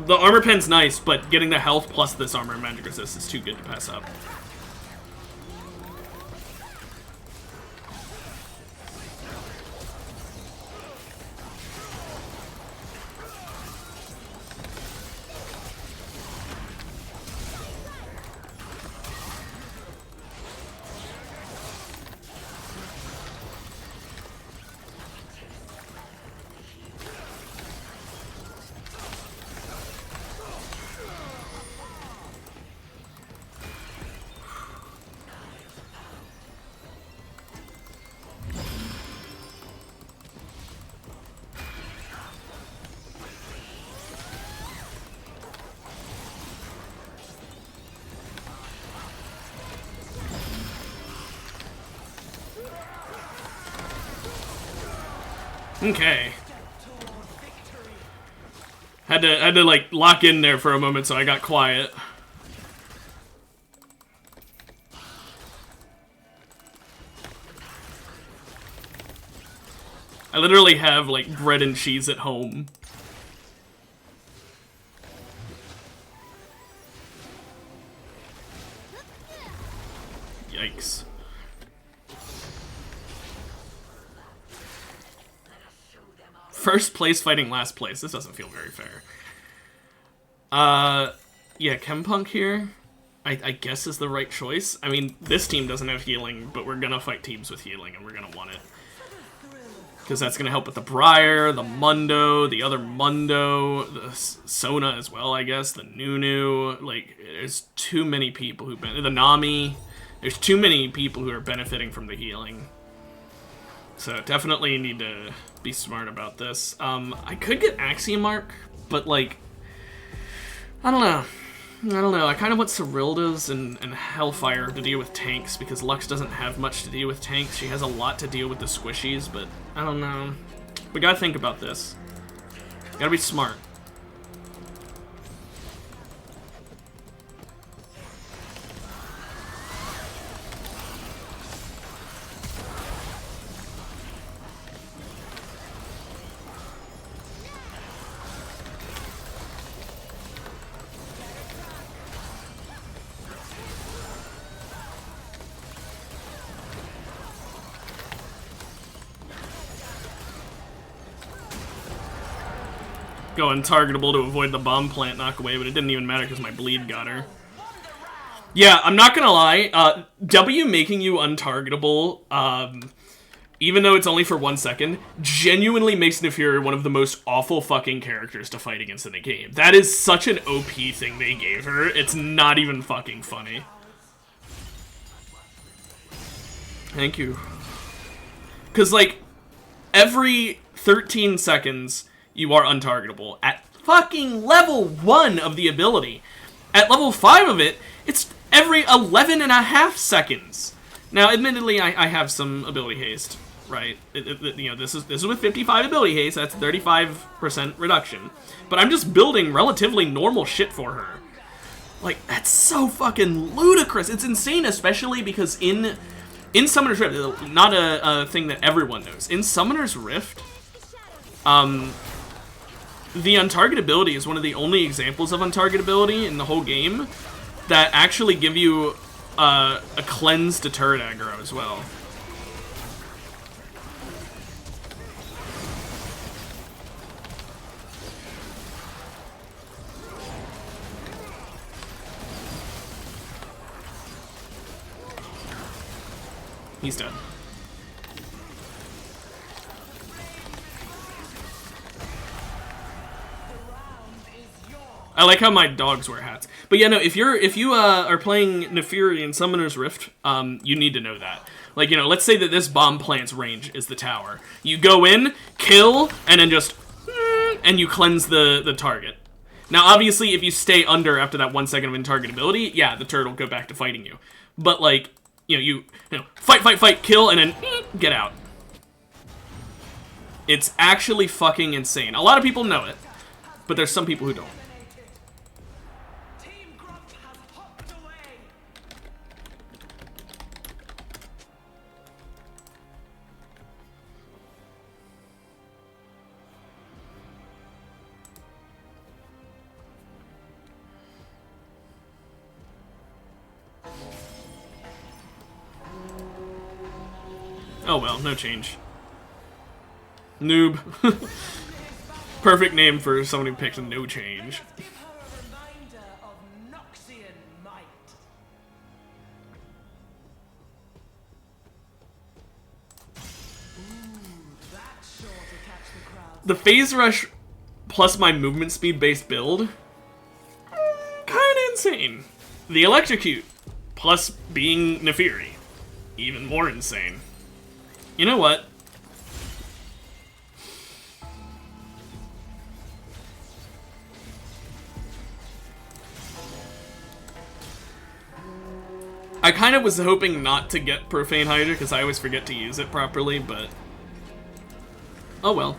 The armor pen's nice, but getting the health plus this armor and magic resist is too good to pass up. Okay. Had to like lock in there for a moment, so I got quiet. I literally have like bread and cheese at home. Yikes. First place fighting last place. This doesn't feel very fair. Yeah, Chempunk here, I guess is the right choice. I mean, this team doesn't have healing, but we're gonna fight teams with healing, and we're gonna want it. Because that's gonna help with the Briar, the Mundo, the other Mundo, the Sona as well, I guess, the Nunu. Like, there's too many people who the Nami. There's too many people who are benefiting from the healing. So definitely need to be smart about this. I could get Axiom Arc, but like, I don't know. I kind of want Cyrilda's and Hellfire to deal with tanks, because Lux doesn't have much to deal with tanks. She has a lot to deal with the squishies, but I don't know. We gotta think about this. Gotta be smart. Go untargetable to avoid the bomb plant knock away, but it didn't even matter because my bleed got her. Yeah, I'm not gonna lie, W making you untargetable, even though it's only for 1 second, genuinely makes Nefiri one of the most awful fucking characters to fight against in the game. That is such an OP thing they gave her, it's not even fucking funny. Thank you. Because, like, every 13 seconds, you are untargetable at fucking level 1 of the ability. At level 5 of it, it's every 11.5 seconds. Now, admittedly, I have some ability haste, right? You know, this is with 55 ability haste. That's 35% reduction. But I'm just building relatively normal shit for her. Like, that's so fucking ludicrous. It's insane, especially because in in Summoner's Rift, not a thing that everyone knows. In Summoner's Rift, the untargetability is one of the only examples of untargetability in the whole game that actually give you a cleanse to turret aggro as well. He's done. I like how my dogs wear hats. But yeah, no, if you are playing Neferi in Summoner's Rift, you need to know that. Like, you know, let's say that this bomb plant's range is the tower. You go in, kill, and then just and you cleanse the target. Now, obviously, if you stay under after that 1 second of intargetability, yeah, the turret will go back to fighting you. But like, you know, fight, kill, and then get out. It's actually fucking insane. A lot of people know it, but there's some people who don't. Team Grump has hopped away. Oh well, no change. Noob. Perfect name for someone who picked no change. Give her a reminder of Noxian might. That's sure to catch the crowd. The phase rush plus my movement speed based build, kinda insane. The electrocute plus being Neferi, even more insane. You know what? I kind of was hoping not to get Profane Hydra because I always forget to use it properly, but oh well.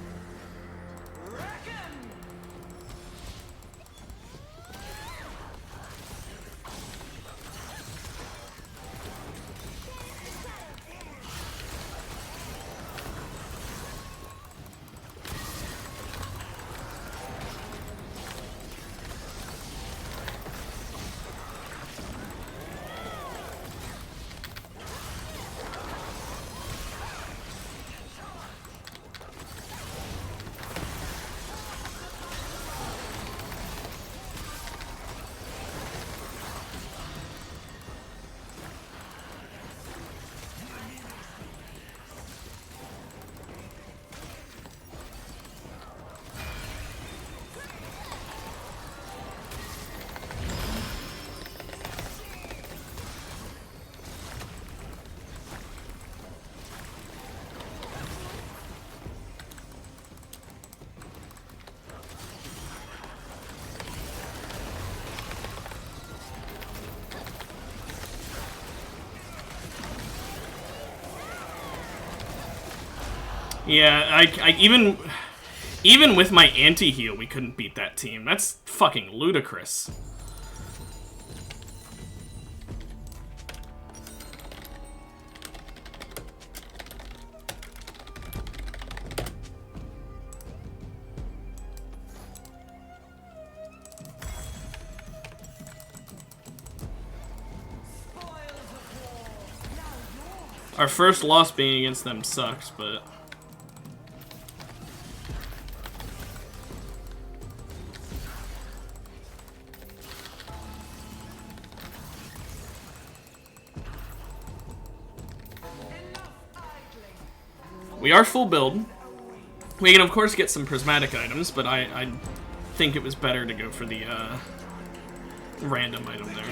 Yeah, I even with my anti-heal, we couldn't beat that team. That's fucking ludicrous. Our first loss being against them sucks, but we are full build. We can, of course, get some prismatic items, but I think it was better to go for the random item there.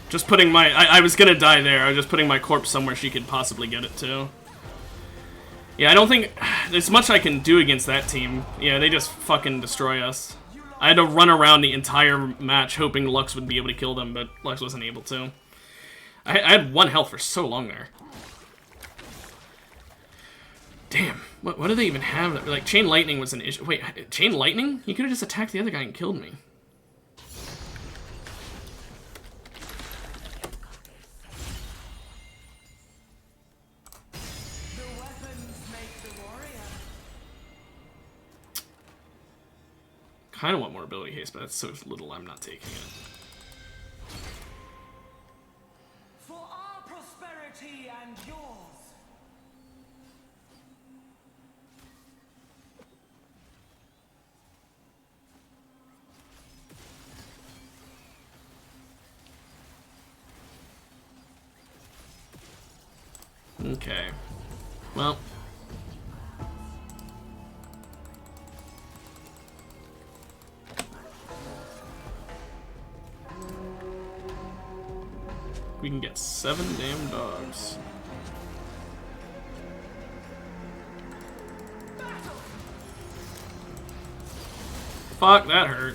Just putting my... I was gonna die there. I was just putting my corpse somewhere she could possibly get it to. Yeah, I don't think there's much I can do against that team. Yeah, they just fucking destroy us. I had to run around the entire match hoping Lux would be able to kill them, but Lux wasn't able to. I had 1 health for so long there. Damn. What do they even have? Like, Chain Lightning was an issue. Wait, Chain Lightning? He could have just attacked the other guy and killed me. Kind of want more ability haste, but that's so little I'm not taking it. For our prosperity and yours. Okay. Well. We can get 7 damn dogs. Fuck, that hurt.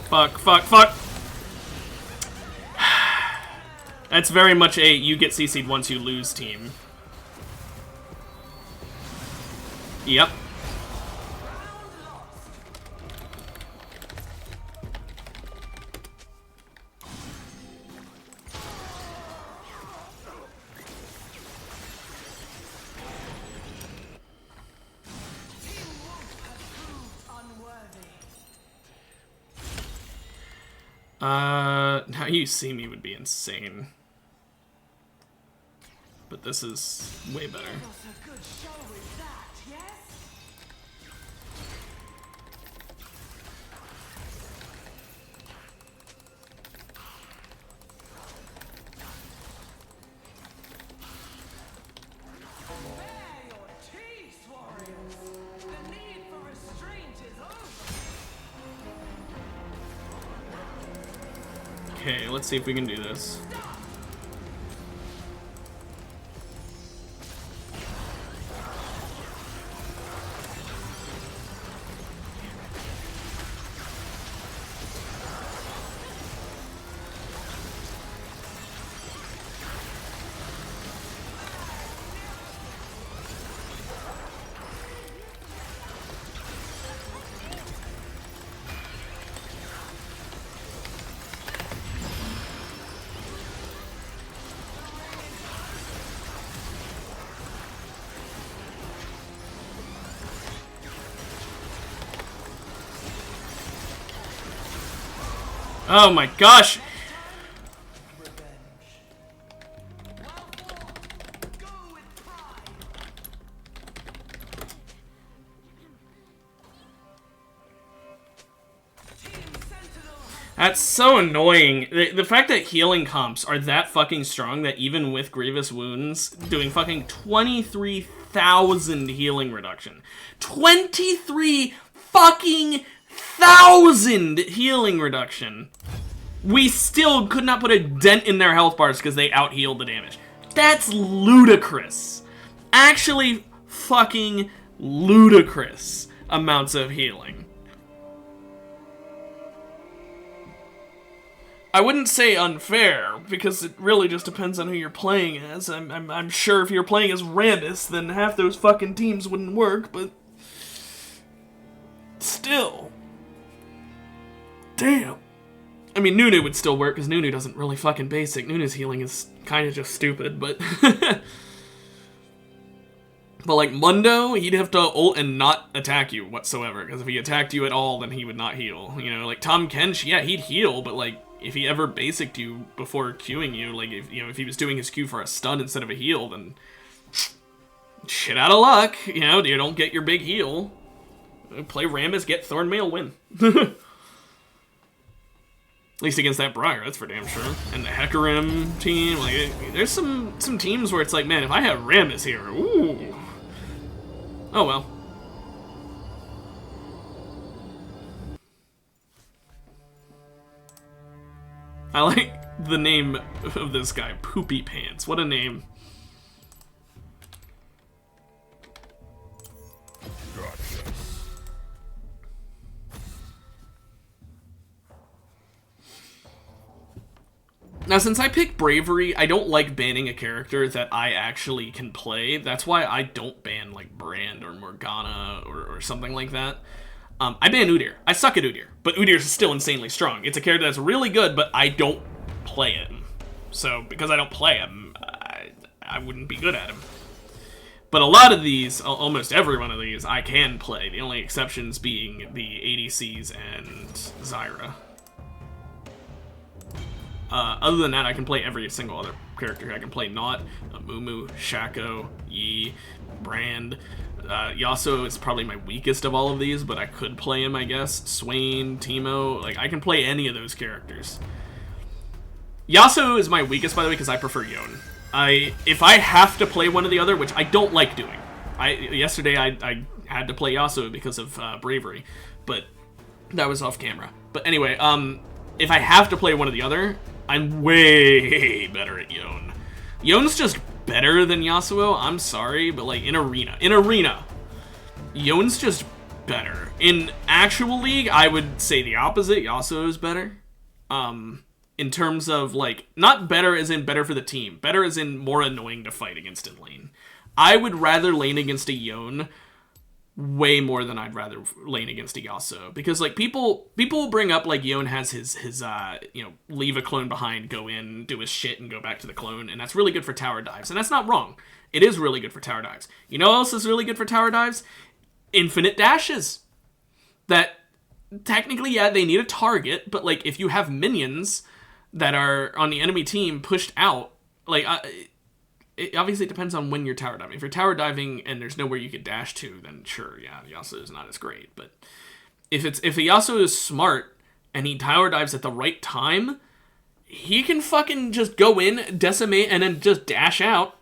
Fuck, fuck, fuck! That's very much a you get CC'd once you lose team. Yep. Now You See Me would be insane. But this is way better. Okay, let's see if we can do this. Oh my gosh! That's so annoying. The fact that healing comps are that fucking strong that even with grievous wounds, doing fucking 23,000 healing reduction. 23 fucking thousand healing reduction. We still could not put a dent in their health bars because they out-healed the damage. That's ludicrous. Actually fucking ludicrous amounts of healing. I wouldn't say unfair, because it really just depends on who you're playing as. I'm sure if you're playing as Randus, then half those fucking teams wouldn't work, but still. Damn. I mean, Nunu would still work, because Nunu doesn't really fucking basic. Nunu's healing is kind of just stupid, but... But, like, Mundo, he'd have to ult and not attack you whatsoever, because if he attacked you at all, then he would not heal. You know, like, Tom Kench, yeah, he'd heal, but, like, if he ever basicked you before Qing you, like, if, you know, if he was doing his Q for a stun instead of a heal, then... shit out of luck, you know, you don't get your big heal. Play Rammus, get Thornmail, win. At least against that Briar, that's for damn sure. And the Hecarim team, like, there's some teams where it's like, man, if I have Rammus here, ooh. Oh well. I like the name of this guy, Poopy Pants. What a name. Now, since I picked Bravery, I don't like banning a character that I actually can play. That's why I don't ban, like, Brand or Morgana or something like that. I ban Udyr. I suck at Udyr, but Udyr is still insanely strong. It's a character that's really good, but I don't play him. So, because I don't play him, I wouldn't be good at him. But a lot of these, almost every one of these, I can play. The only exceptions being the ADCs and Zyra. Other than that, I can play every single other character. I can play Naut, Mumu, Shaco, Yi, Brand. Yasuo is probably my weakest of all of these, but I could play him, I guess. Swain, Teemo, like, I can play any of those characters. Yasuo is my weakest, by the way, because I prefer Yone. If I have to play one or the other, which I don't like doing. Yesterday I had to play Yasuo because of Bravery, but that was off camera. But anyway, if I have to play one or the other, I'm way better at Yone. Yone's just better than Yasuo, I'm sorry, but like in Arena, Yone's just better. In actual League, I would say the opposite, Yasuo is better. In terms of, like, not better as in better for the team, better as in more annoying to fight against in lane. I would rather lane against a Yone way more than I'd rather lane against a Yasuo. Because, like, people will bring up, like, Yone has his leave a clone behind, go in, do his shit, and go back to the clone, and that's really good for tower dives. And that's not wrong. It is really good for tower dives. You know what else is really good for tower dives? Infinite dashes. That, technically, yeah, they need a target, but, like, if you have minions that are on the enemy team pushed out, like, it obviously depends on when you're tower diving. If you're tower diving and there's nowhere you could dash to, then sure, yeah, Yasuo is not as great. But if a Yasuo is smart and he tower dives at the right time, he can fucking just go in, decimate, and then just dash out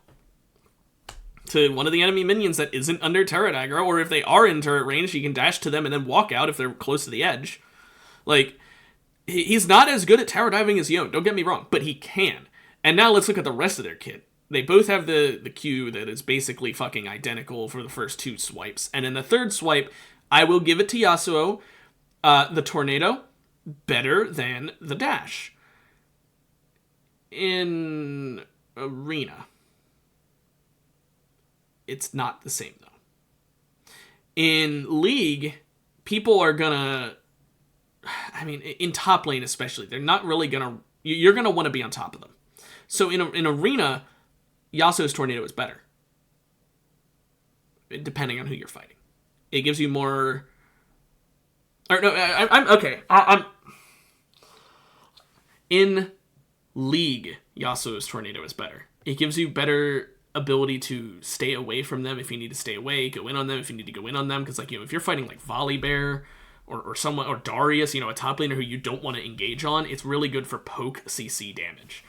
to one of the enemy minions that isn't under turret aggro, or if they are in turret range, he can dash to them and then walk out if they're close to the edge. Like, he's not as good at tower diving as Yone, don't get me wrong, but he can. And now let's look at the rest of their kit. They both have the Q that is basically fucking identical for the first two swipes. And in the third swipe, I will give it to Yasuo. The Tornado, better than the dash. In Arena, it's not the same, though. In League, people are gonna... I mean, in top lane especially, they're not really gonna... You're gonna want to be on top of them. So in Arena, Yasuo's Tornado is better. Depending on who you're fighting. It gives you more... Or no, I'm okay. I'm... In League, Yasuo's Tornado is better. It gives you better ability to stay away from them if you need to stay away, go in on them if you need to go in on them, because, like, you know, if you're fighting, like, Volibear... Or someone, or Darius, you know, a top laner who you don't want to engage on, it's really good for poke CC damage.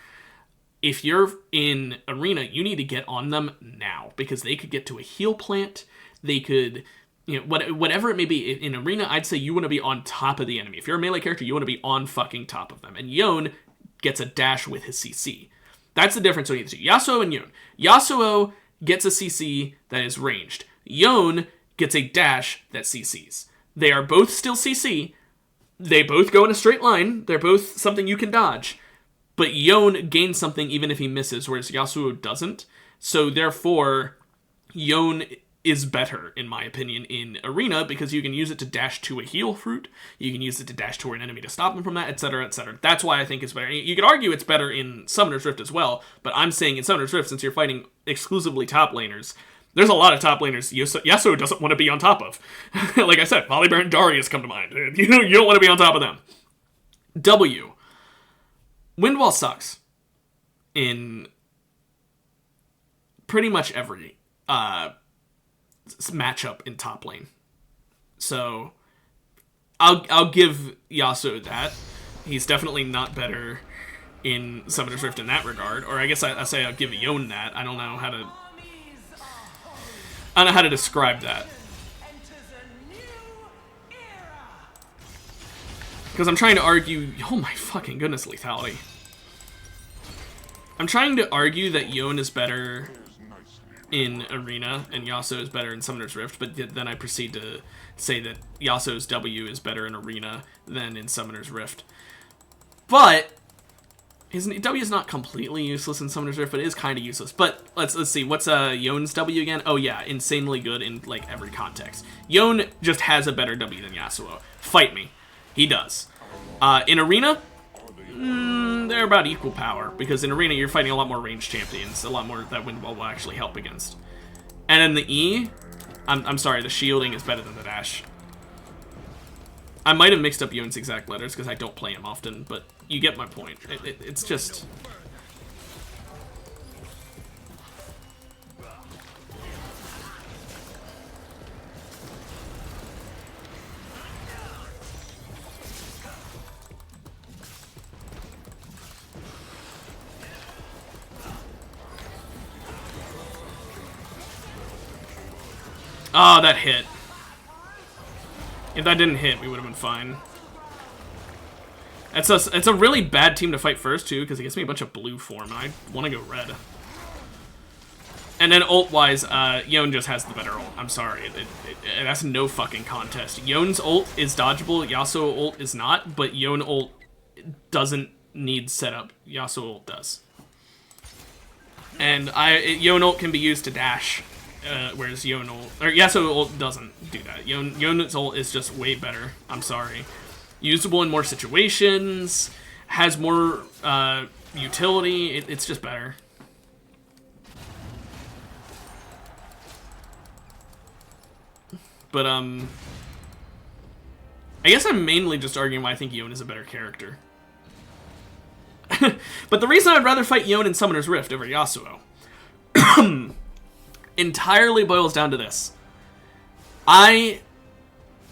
If you're in Arena, you need to get on them now, because they could get to a heal plant, they could, you know, whatever it may be. In Arena, I'd say you want to be on top of the enemy. If you're a melee character, you want to be on fucking top of them. And Yone gets a dash with his CC. That's the difference between the two. Yasuo and Yone. Yasuo gets a CC that is ranged. Yone gets a dash that CCs. They are both still CC. They both go in a straight line. They're both something you can dodge. But Yone gains something even if he misses, whereas Yasuo doesn't. So therefore, Yone is better, in my opinion, in Arena, because you can use it to dash to a heal fruit. You can use it to dash to an enemy to stop them from that, etc., etc. That's why I think it's better. You could argue it's better in Summoner's Rift as well, but I'm saying in Summoner's Rift, since you're fighting exclusively top laners, there's a lot of top laners Yasuo doesn't want to be on top of. Like I said, Volibear and Darius come to mind. You don't want to be on top of them. W. Windwall sucks in pretty much every matchup in top lane. So I'll give Yasuo that. He's definitely not better in Summoner's Rift in that regard. Or I guess I say I'll give Yone that. I don't know how to describe that. Because I'm trying to argue... Oh my fucking goodness, lethality. I'm trying to argue that Yone is better in Arena and Yasuo is better in Summoner's Rift, but then I proceed to say that Yasuo's W is better in Arena than in Summoner's Rift. But his W is not completely useless in Summoner's Rift, but it is kind of useless. But let's see, what's Yone's W again? Oh yeah, insanely good in like every context. Yone just has a better W than Yasuo. Fight me. He does. In Arena, they're about equal power, because in Arena you're fighting a lot more ranged champions, a lot more that wind wall will actually help against. And in the E, I'm sorry, the shielding is better than the dash. I might have mixed up Yone's exact letters because I don't play him often, but you get my point. It's just... Oh, that hit. If that didn't hit, we would have been fine. It's a really bad team to fight first, too, because it gets me a bunch of blue form, and I want to go red. And then ult-wise, Yone just has the better ult. I'm sorry. That's no fucking contest. Yone's ult is dodgeable, Yasuo ult is not, but Yone ult doesn't need setup. Yasuo ult does. And Yone ult can be used to dash. Whereas Yone ult, or Yasuo ult doesn't do that. Yone's ult is just way better. I'm sorry. Usable in more situations, has more utility. It's just better. But I guess I'm mainly just arguing why I think Yone is a better character. But the reason I'd rather fight Yone in Summoner's Rift over Yasuo entirely boils down to this. I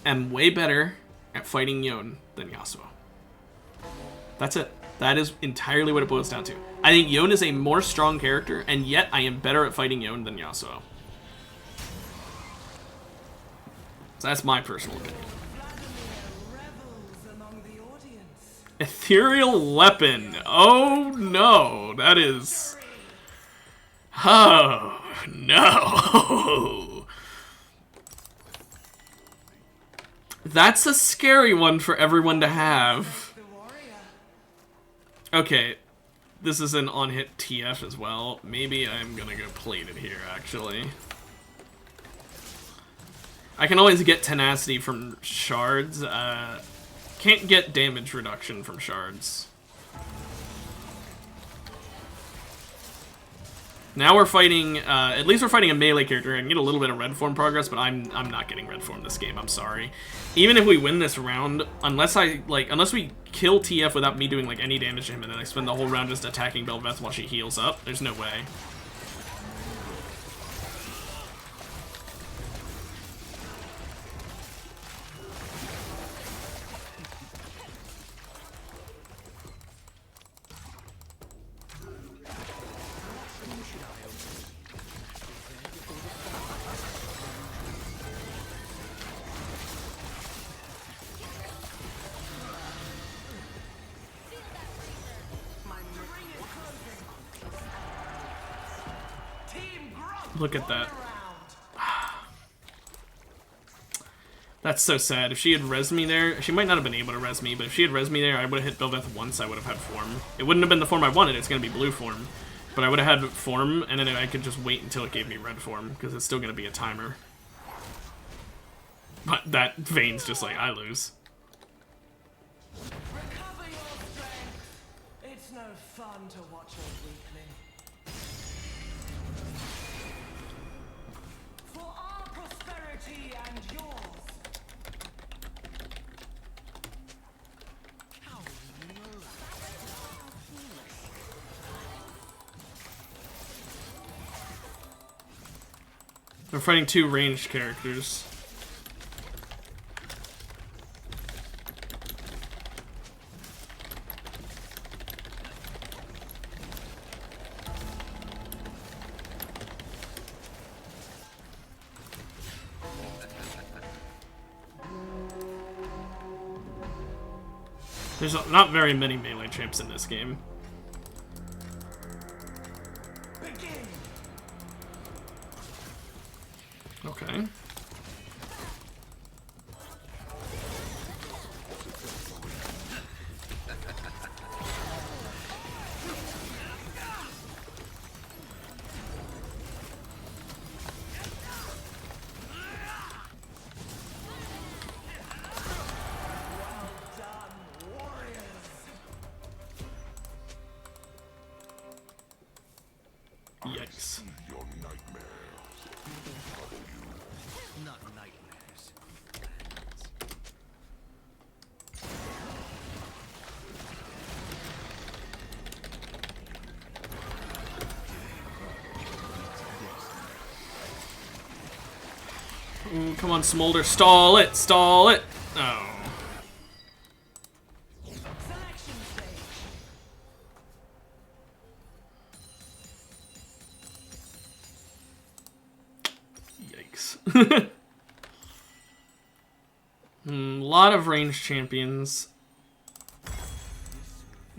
am way better at fighting Yone than Yasuo. That's it. That is entirely what it boils down to. I think Yone is a more strong character, and yet I am better at fighting Yone than Yasuo. So that's my personal opinion. Ethereal weapon. Oh no, that is... Oh no. That's a scary one for everyone to have. Okay, this is an on-hit TF as well. Maybe I'm gonna go plate it here, actually. I can always get tenacity from shards. Can't get damage reduction from shards. Now we're fighting, at least we're fighting a melee character. I can get a little bit of red form progress, but I'm not getting red form this game, I'm sorry. Even if we win this round, unless we kill TF without me doing like any damage to him, and then I spend the whole round just attacking Belveth while she heals up, there's no way. Look at that. That's so sad. If she had res me there, she might not have been able to res me, but if she had res me there, I would have hit Belveth once, I would have had form. It wouldn't have been the form I wanted, it's going to be blue form. But I would have had form, and then I could just wait until it gave me red form, because it's still going to be a timer. But that Vayne's just like, I lose. Recover your strength. It's no fun to watch a weakling. For our prosperity and yours. We're fighting two ranged characters. There's not very many melee champs in this game. Begin. Okay. Yikes. Your nightmares. Not nightmares. Ooh, come on, Smolder. Stall it! Stall it! Oh. Selection stage. Yikes. A lot of ranged champions.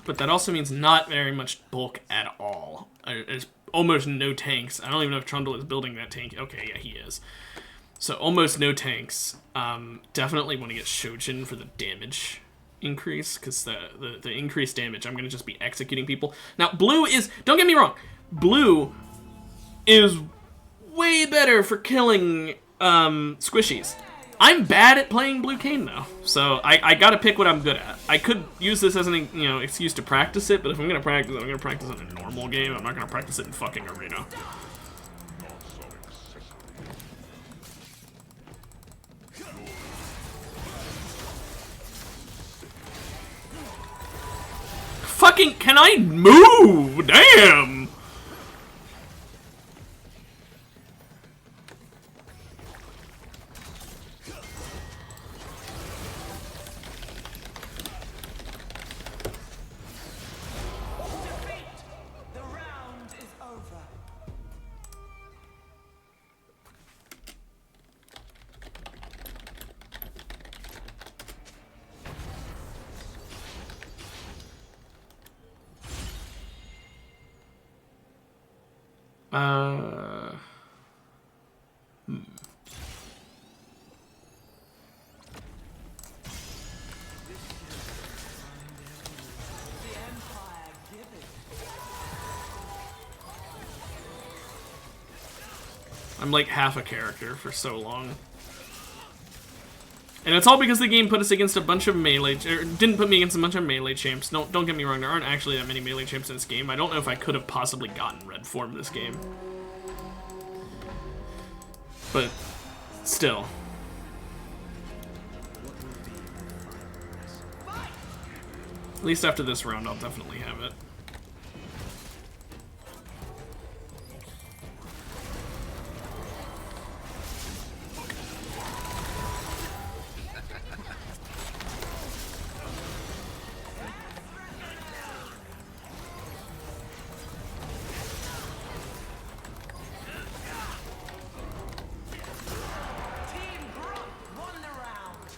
But that also means not very much bulk at all. There's almost no tanks. I don't even know if Trundle is building that tank. Okay, yeah, he is. So almost no tanks. Definitely want to get Shojin for the damage increase, because the increased damage, I'm going to just be executing people. Now, blue is, don't get me wrong, blue is way better for killing squishies. I'm bad at playing Blue Cane, though, so I gotta pick what I'm good at. I could use this as an excuse to practice it, but if I'm gonna practice it, I'm gonna practice it in a normal game. I'm not gonna practice it in fucking arena. Fucking, can I move? Damn! Defeat. The round is over. The Empire giveth. I'm like half a character for so long. And it's all because the game put us against a bunch of melee, or didn't put me against a bunch of melee champs. Don't get me wrong, there aren't actually that many melee champs in this game. I don't know if I could have possibly gotten red form this game. But still. At least after this round, I'll definitely have it. Team Grunt won the round.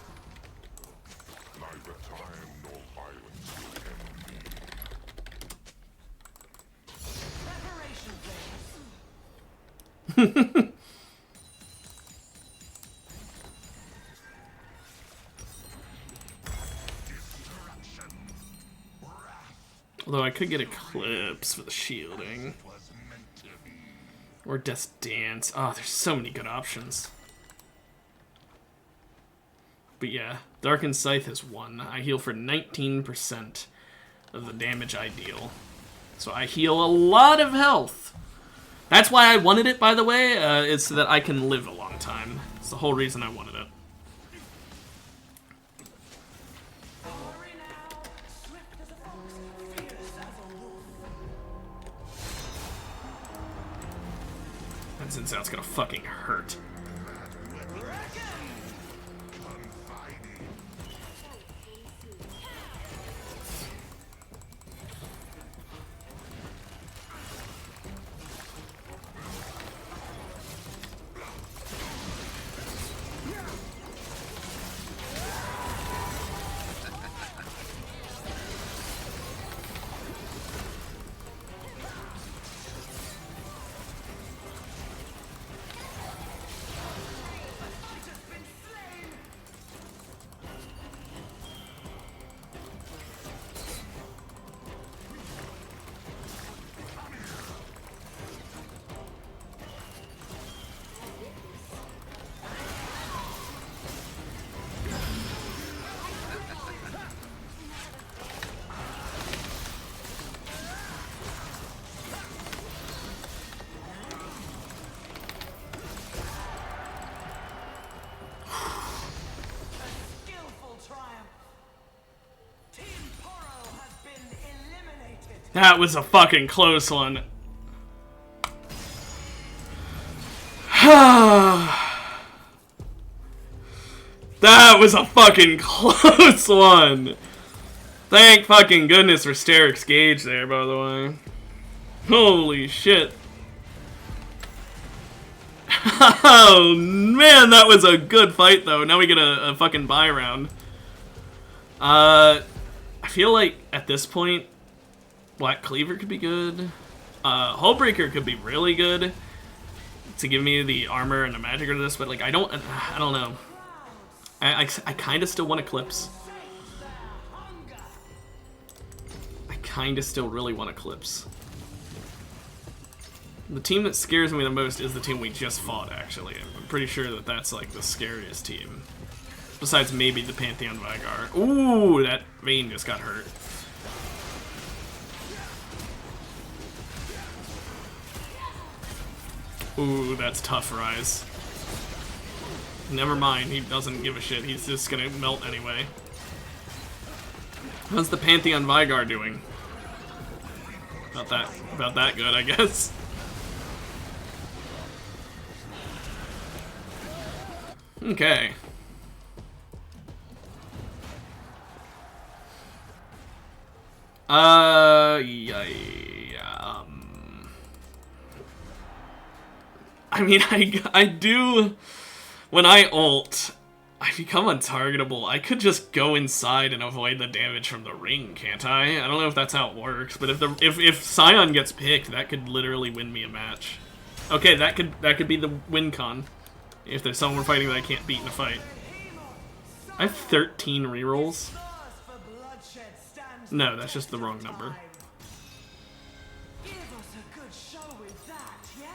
Neither time nor violence will end me. Preparation phase. Although I could get Eclipse for the shielding. Was meant to be. Or Death's Dance. Oh, there's so many good options. But yeah, Darkened Scythe is 1. I heal for 19% of the damage I deal. So I heal a lot of health. That's why I wanted it, by the way, is so that I can live a long time. It's the whole reason I wanted it. Hurry now. Swift as a fox, fierce as a wolf. That Xin Zhao's gonna fucking hurt. That was a fucking close one. That was a fucking close one. Thank fucking goodness for Steric's Gauge there, by the way. Holy shit. Oh man, that was a good fight though. Now we get a fucking buy round. I feel like at this point, Black Cleaver could be good. Hullbreaker could be really good to give me the armor and the magic or this, but like I don't know. I kind of still want Eclipse. I kind of still really want Eclipse. The team that scares me the most is the team we just fought, actually. I'm pretty sure that that's like the scariest team. Besides maybe the Pantheon Vigar. Ooh, that Vayne just got hurt. Ooh, that's tough, Rise. Never mind, he doesn't give a shit. He's just gonna melt anyway. How's the Pantheon Vigar doing? About that good, I guess. Okay. Yeah. I mean, I do. When I ult, I become untargetable. I could just go inside and avoid the damage from the ring, can't I? I don't know if that's how it works, but if Scion gets picked, that could literally win me a match. Okay, that could be the win con. If there's someone we're fighting that I can't beat in a fight. I have 13 rerolls. No, that's just the wrong number. Give us a good show with that, yes?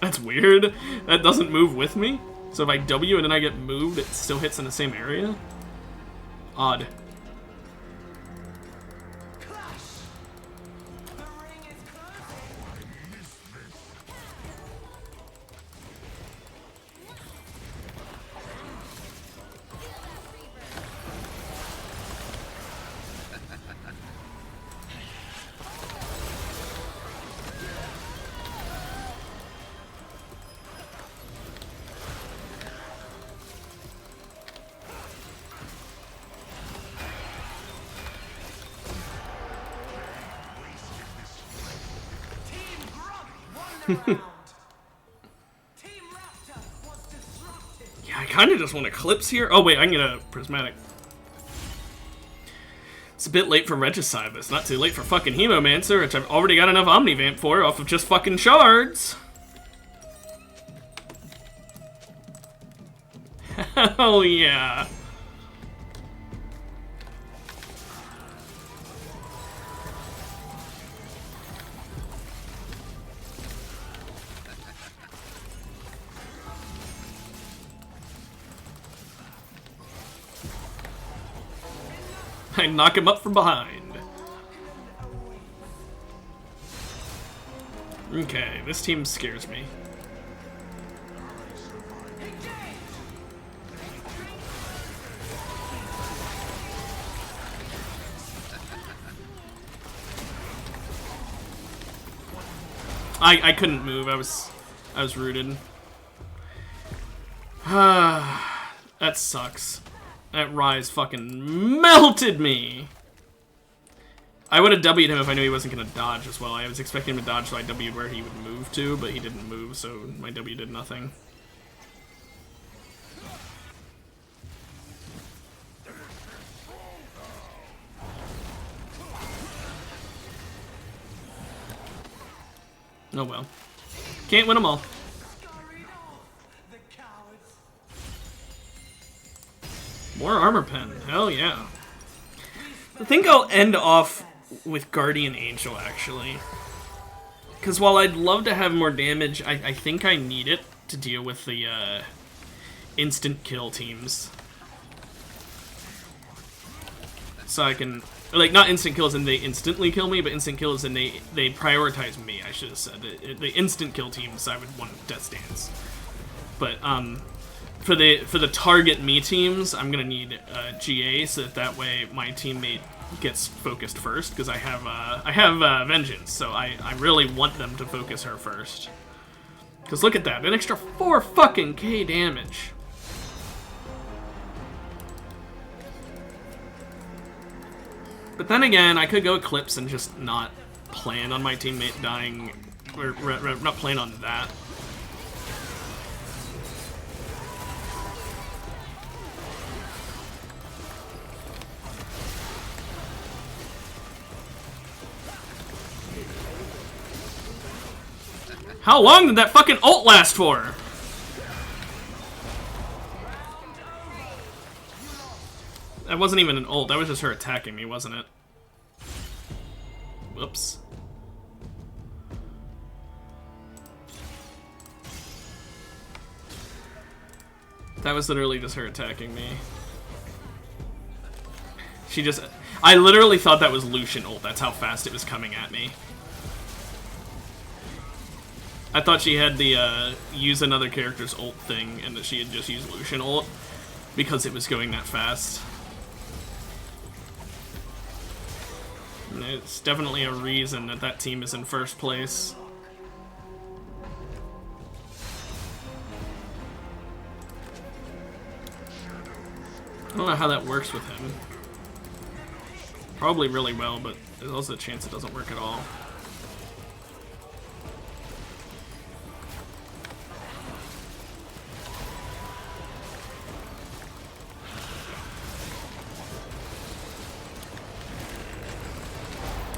That's weird. That doesn't move with me? So if I W and then I get moved, it still hits in the same area? Odd. Clash! The ring is closing! Team Team Raptor was disrupted. Yeah, I kind of just want Eclipse here. Oh wait, I can get a Prismatic. It's a bit late for Regicide, but it's not too late for fucking Hemomancer, which I've already got enough Omnivamp for off of just fucking shards. Hell yeah. I knock him up from behind. Okay, this team scares me. I couldn't move. I was rooted. That sucks. That Rise fucking melted me. I would have W'd him if I knew he wasn't gonna dodge as well. I was expecting him to dodge, so I W'd where he would move to, but he didn't move, so my W did nothing. Oh well. Can't win them all. Scurried off, the cowards. More armor pen. Hell yeah. I think I'll end off with Guardian Angel, actually. Because while I'd love to have more damage, I think I need it to deal with the instant kill teams. So I can, like, not instant kills and they instantly kill me, but instant kills and they prioritize me, I should have said. The instant kill teams, I would want Death Stance. But, for the target me teams, I'm gonna need GA, so that way my teammate gets focused first, because I have Vengeance, so I really want them to focus her first. Because look at that, an extra 4 fucking K damage. But then again, I could go Eclipse and just not plan on my teammate dying, or not plan on that. How long did that fucking ult last for? That wasn't even an ult, that was just her attacking me, wasn't it? Whoops. That was literally just her attacking me. She just... I literally thought that was Lucian ult, that's how fast it was coming at me. I thought she had the use another character's ult thing, and that she had just used Lucian ult, because it was going that fast. And it's definitely a reason that that team is in first place. I don't know how that works with him. Probably really well, but there's also a chance it doesn't work at all.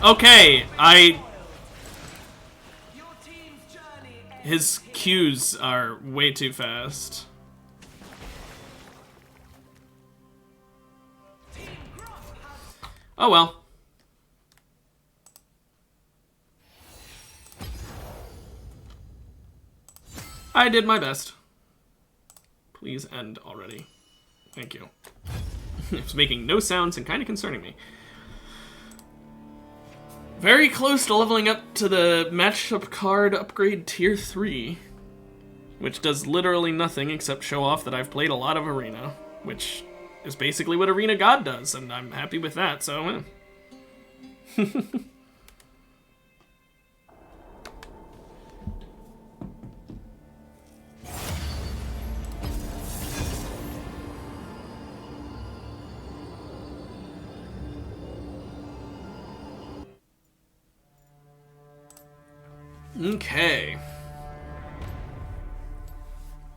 Okay, Your team's journey ends. his Qs are way too fast. Team Grump has Oh well. I did my best. Please end already. Thank you. It's making no sounds and kind of concerning me. Very close to leveling up to the matchup card upgrade tier 3. Which does literally nothing except show off that I've played a lot of Arena. Which is basically what Arena God does, and I'm happy with that, so... Okay.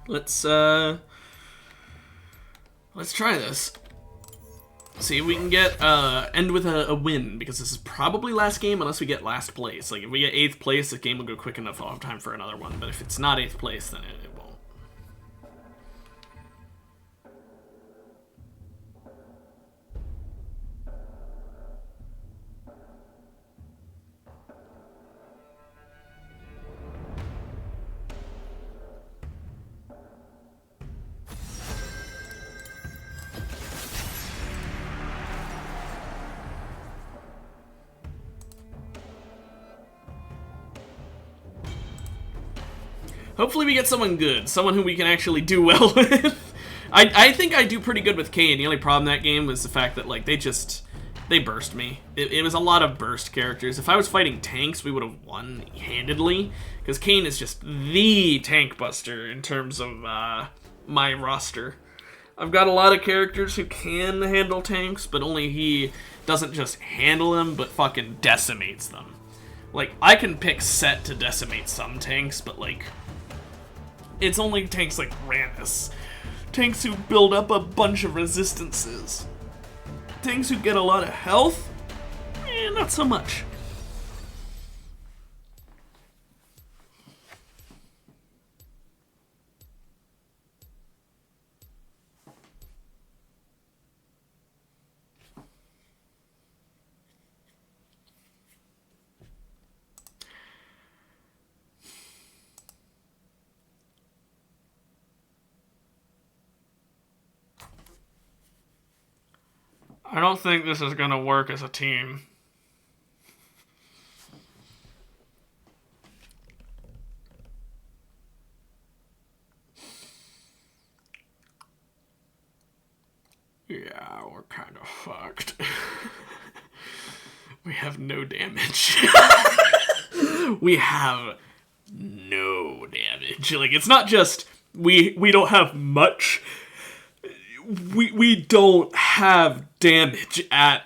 Let's try this. See if we can get end with a win, because this is probably last game unless we get last place. Like if we get 8th place, the game will go quick enough. I'll have time for another one. But if it's not 8th place, then it won't. Hopefully we get someone good, someone who we can actually do well with. I think I do pretty good with Kayn. The only problem that game was the fact that, like, they burst me. It was a lot of burst characters. If I was fighting tanks, we would have won handedly, because Kayn is just the tank buster in terms of my roster. I've got a lot of characters who can handle tanks, but only he doesn't just handle them, but fucking decimates them. Like, I can pick Set to decimate some tanks, but, like, it's only tanks like Rannis. Tanks who build up a bunch of resistances. Tanks who get a lot of health? Not so much. I don't think this is gonna work as a team. Yeah, we're kind of fucked. We have no damage. We have no damage. Like, it's not just we don't have much. We don't have damage at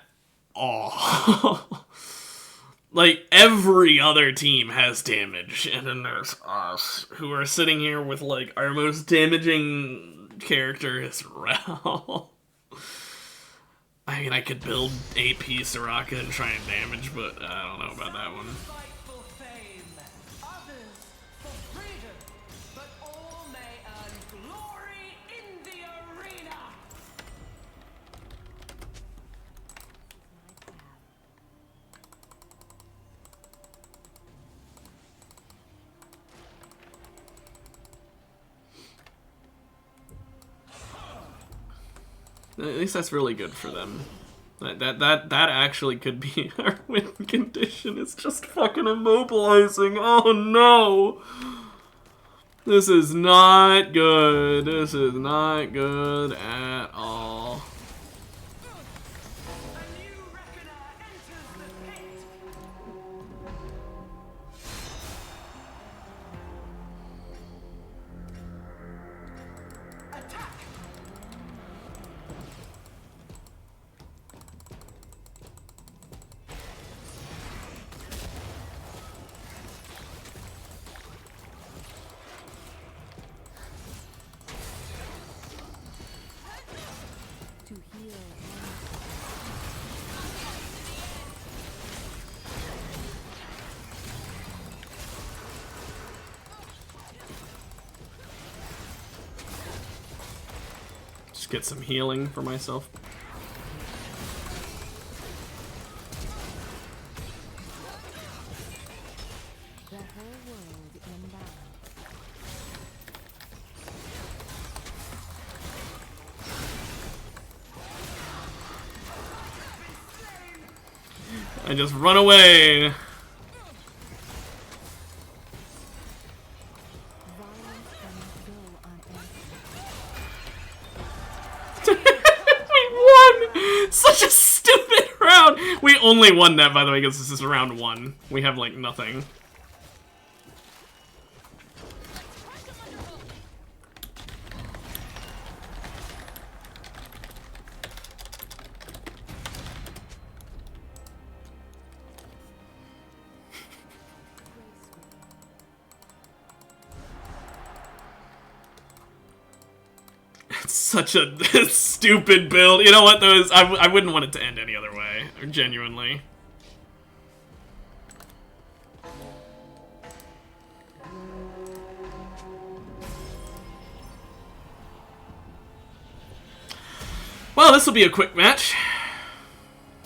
all. Like, every other team has damage, and then there's us, who are sitting here with, like, our most damaging character is Rel. I mean, I could build AP Soraka and try and damage, but I don't know about that one. Fight for fame, others for freedom, but all may earn glory in the arena. At least that's really good for them. That actually could be our win condition. It's just fucking immobilizing. Oh no! This is not good. This is not good at all. A new reckoner enters the pit. Attack! To heal. Just get some healing for myself. The whole world inbound. I just run away. Violence cannot go unanswered. We won! Such a stupid round! We only won that, by the way, because this is round 1. We have, like, nothing. It's such a stupid build. You know what, though? I wouldn't want it to end any other way. Genuinely. Well, this will be a quick match.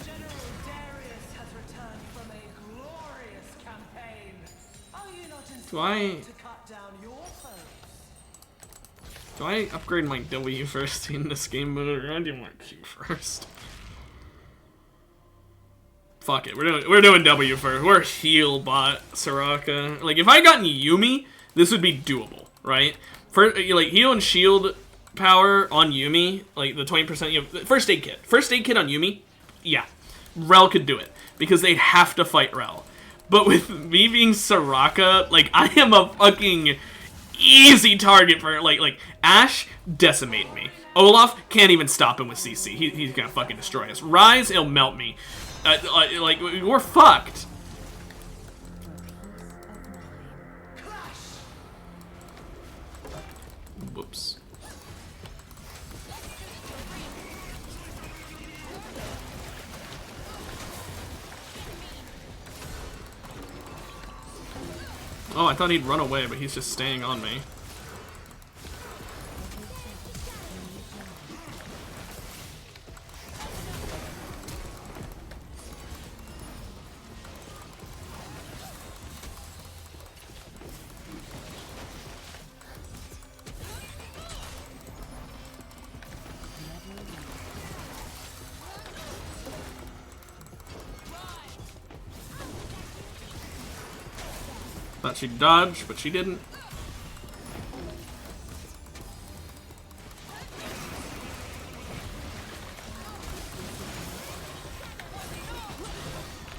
General Darius has returned from a glorious campaign. Are you not inspired to cut down your foes? Do I upgrade my W first in this game mode, or I do my Q first? Fuck it, we're doing W first. We're heal bot Soraka. Like, if I gotten Yumi, this would be doable, right? For like heal and shield power on Yumi, like the 20%. You know, first aid kit on Yumi, yeah, Rel could do it because they'd have to fight Rel. But with me being Soraka, like, I am a fucking easy target for, like Ashe, decimate me. Olaf can't even stop him with CC. He's gonna fucking destroy us. Rise, he'll melt me. Like, we're fucked. Whoops. Oh, I thought he'd run away, but he's just staying on me. Thought she'd dodge, but she didn't.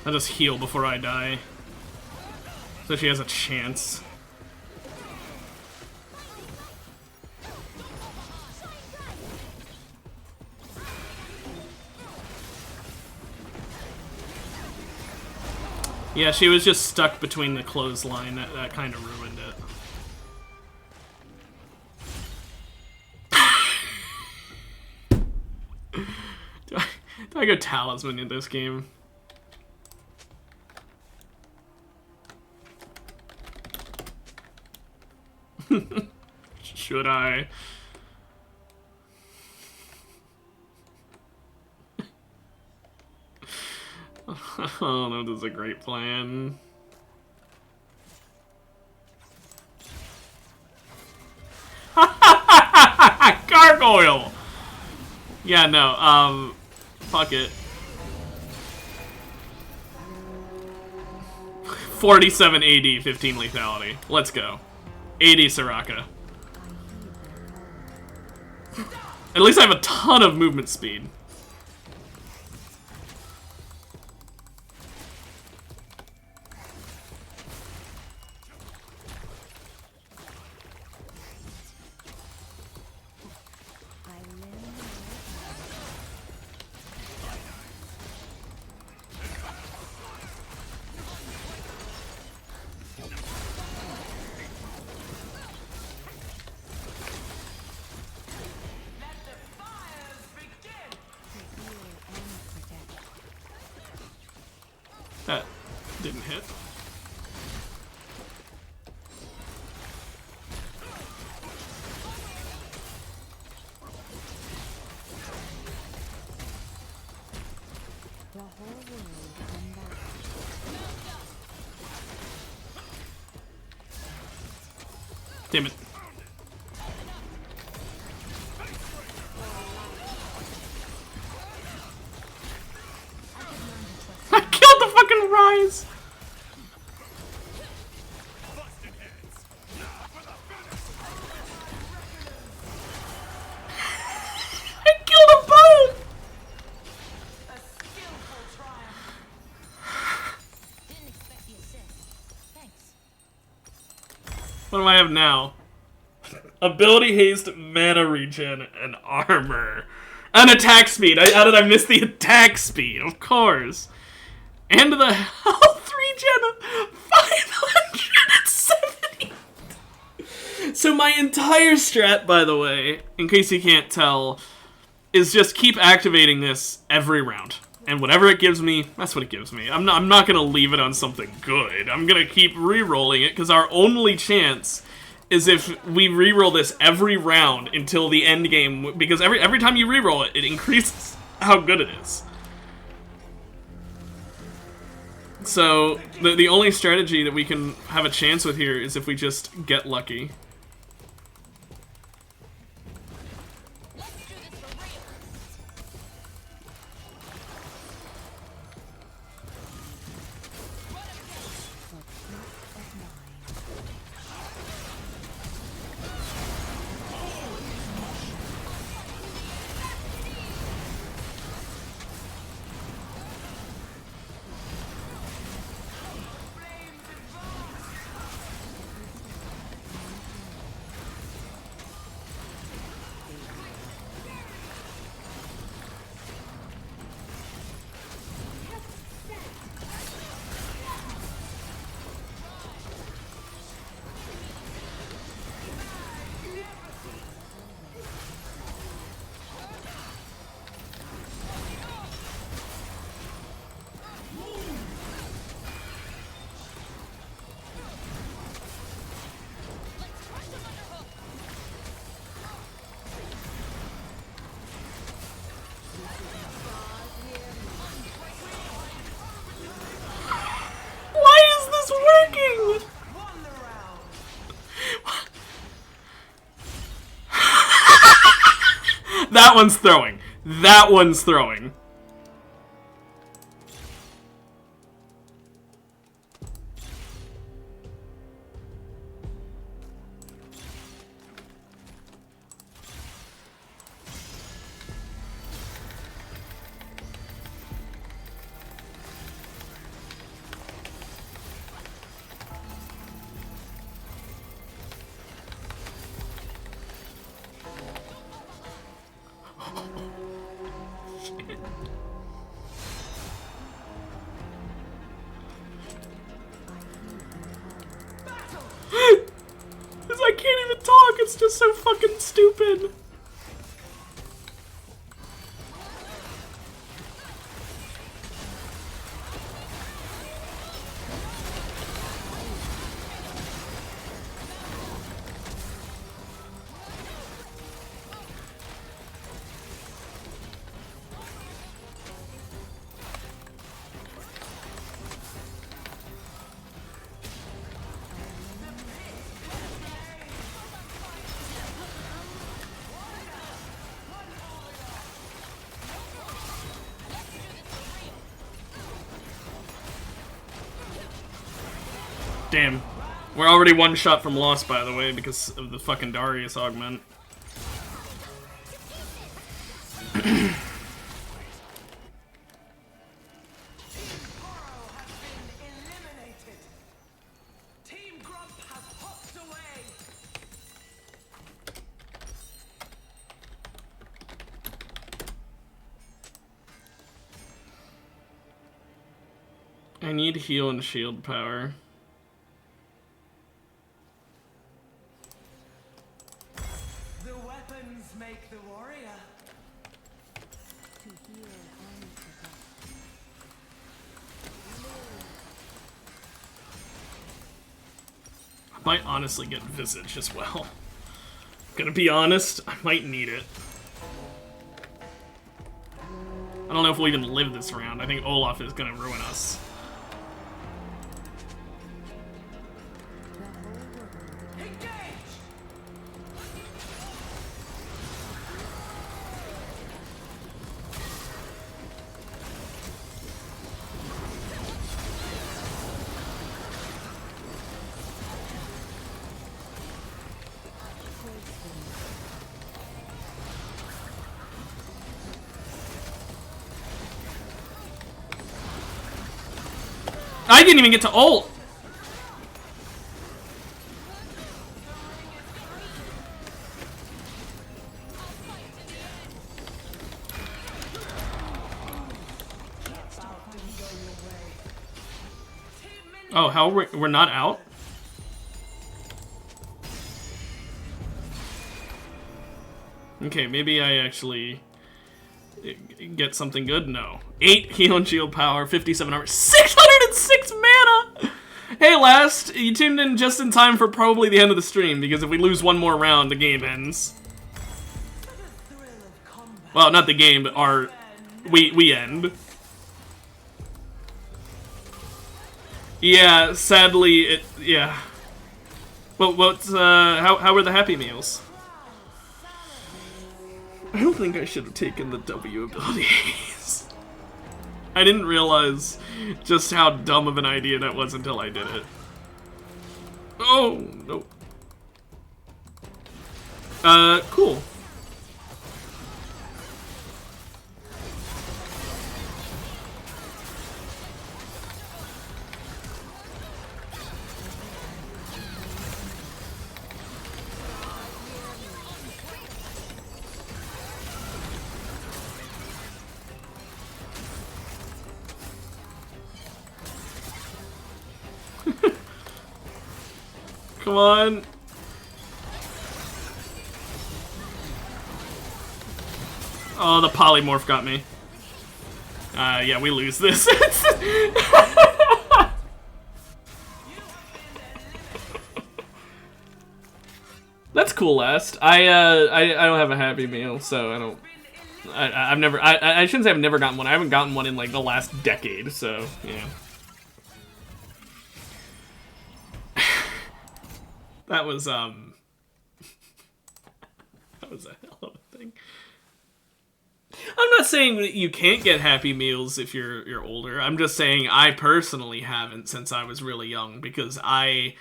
I'll just heal before I die. So she has a chance. Yeah, she was just stuck between the clothesline. That kind of ruined it. do I go talisman in this game? Should I? Oh no, this is a great plan. Gargoyle! Yeah, no, fuck it. 47 AD, 15 lethality. Let's go. 80 Soraka. At least I have a ton of movement speed. That didn't hit. The whole world come back. Damn it. I killed the fucking Rise! I killed them both! A skillful triumph. Didn't expect the assist. Thanks. What do I have now? Ability haste, mana regen, and armor. And attack speed. How did I miss the attack speed? Of course. And the health regen of 570. So my entire strat, by the way, in case you can't tell, is just keep activating this every round. And whatever it gives me, that's what it gives me. I'm not gonna leave it on something good. I'm gonna keep re-rolling it, because our only chance is if we re-roll this every round until the end game, because every time you re-roll it, it increases how good it is. So, the only strategy that we can have a chance with here is if we just get lucky. Let's do this for real. Why is this working? Won the round. That one's throwing. That one's throwing. just so fucking stupid. Damn. We're already one shot from loss, by the way, because of the fucking Darius augment. I need heal and shield power. The weapons make the warrior. To heal and protect. I might honestly get Visage as well. Gonna be honest, I might need it. I don't know if we'll even live this round. I think Olaf is gonna ruin us. I didn't even get to ult! Oh, how we're not out? Okay, maybe I actually get something good? No. 8 heal and shield power, 57 armor, 606 mana! Hey, Last, you tuned in just in time for probably the end of the stream, because if we lose one more round, the game ends. Well, not the game, but we end. Yeah, sadly, yeah. Well, how were the Happy Meals? I don't think I should have taken the W abilities. I didn't realize just how dumb of an idea that was until I did it. Oh, no. Cool. Come on. Oh, the polymorph got me. Yeah, we lose this. That's cool, Last. I don't have a Happy Meal, so I don't. I've never. I shouldn't say I've never gotten one. I haven't gotten one in like the last decade, so yeah. That was that was a hell of a thing. I'm not saying that you can't get Happy Meals if you're older. I'm just saying I personally haven't since I was really young, because I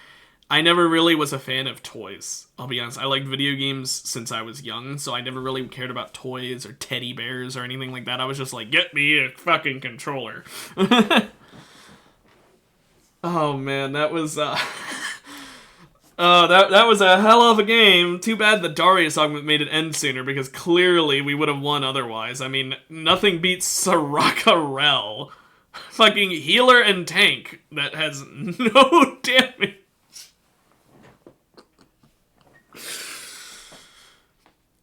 never really was a fan of toys. I'll be honest. I liked video games since I was young, so I never really cared about toys or teddy bears or anything like that. I was just like, get me a fucking controller. Oh man, that was that was a hell of a game. Too bad the Darius augment made it end sooner, because clearly we would have won otherwise. I mean, nothing beats Sarakarel. Fucking healer and tank that has no damage.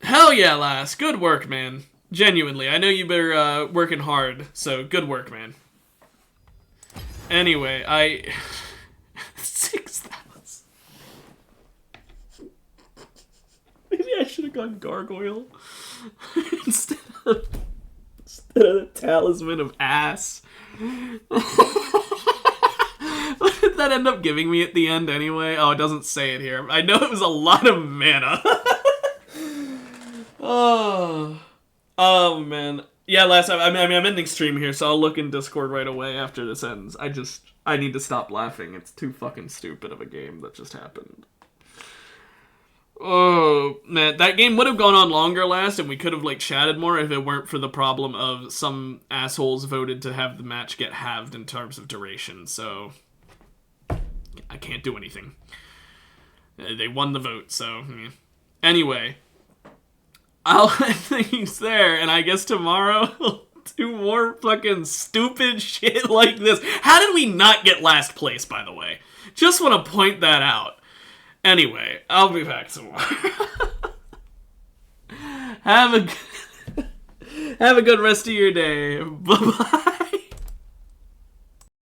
Hell yeah, lass. Good work, man. Genuinely. I know you've been working hard, so good work, man. Anyway, 6,000. Maybe I should have gone gargoyle instead of the talisman of ass. What did that end up giving me at the end anyway? Oh, it doesn't say it here. I know it was a lot of mana. Oh man. Yeah, I'm ending stream here, so I'll look in Discord right away after this ends. I need to stop laughing. It's too fucking stupid of a game that just happened. Oh man, that game would have gone on longer last, and we could have like chatted more if it weren't for the problem of some assholes voted to have the match get halved in terms of duration. So I can't do anything. They won the vote, so anyway, I'll end things there, and I guess tomorrow I'll do more fucking stupid shit like this. How did we not get last place, by the way? Just want to point that out. Anyway, I'll be back tomorrow. Have a good rest of your day. Bye-bye.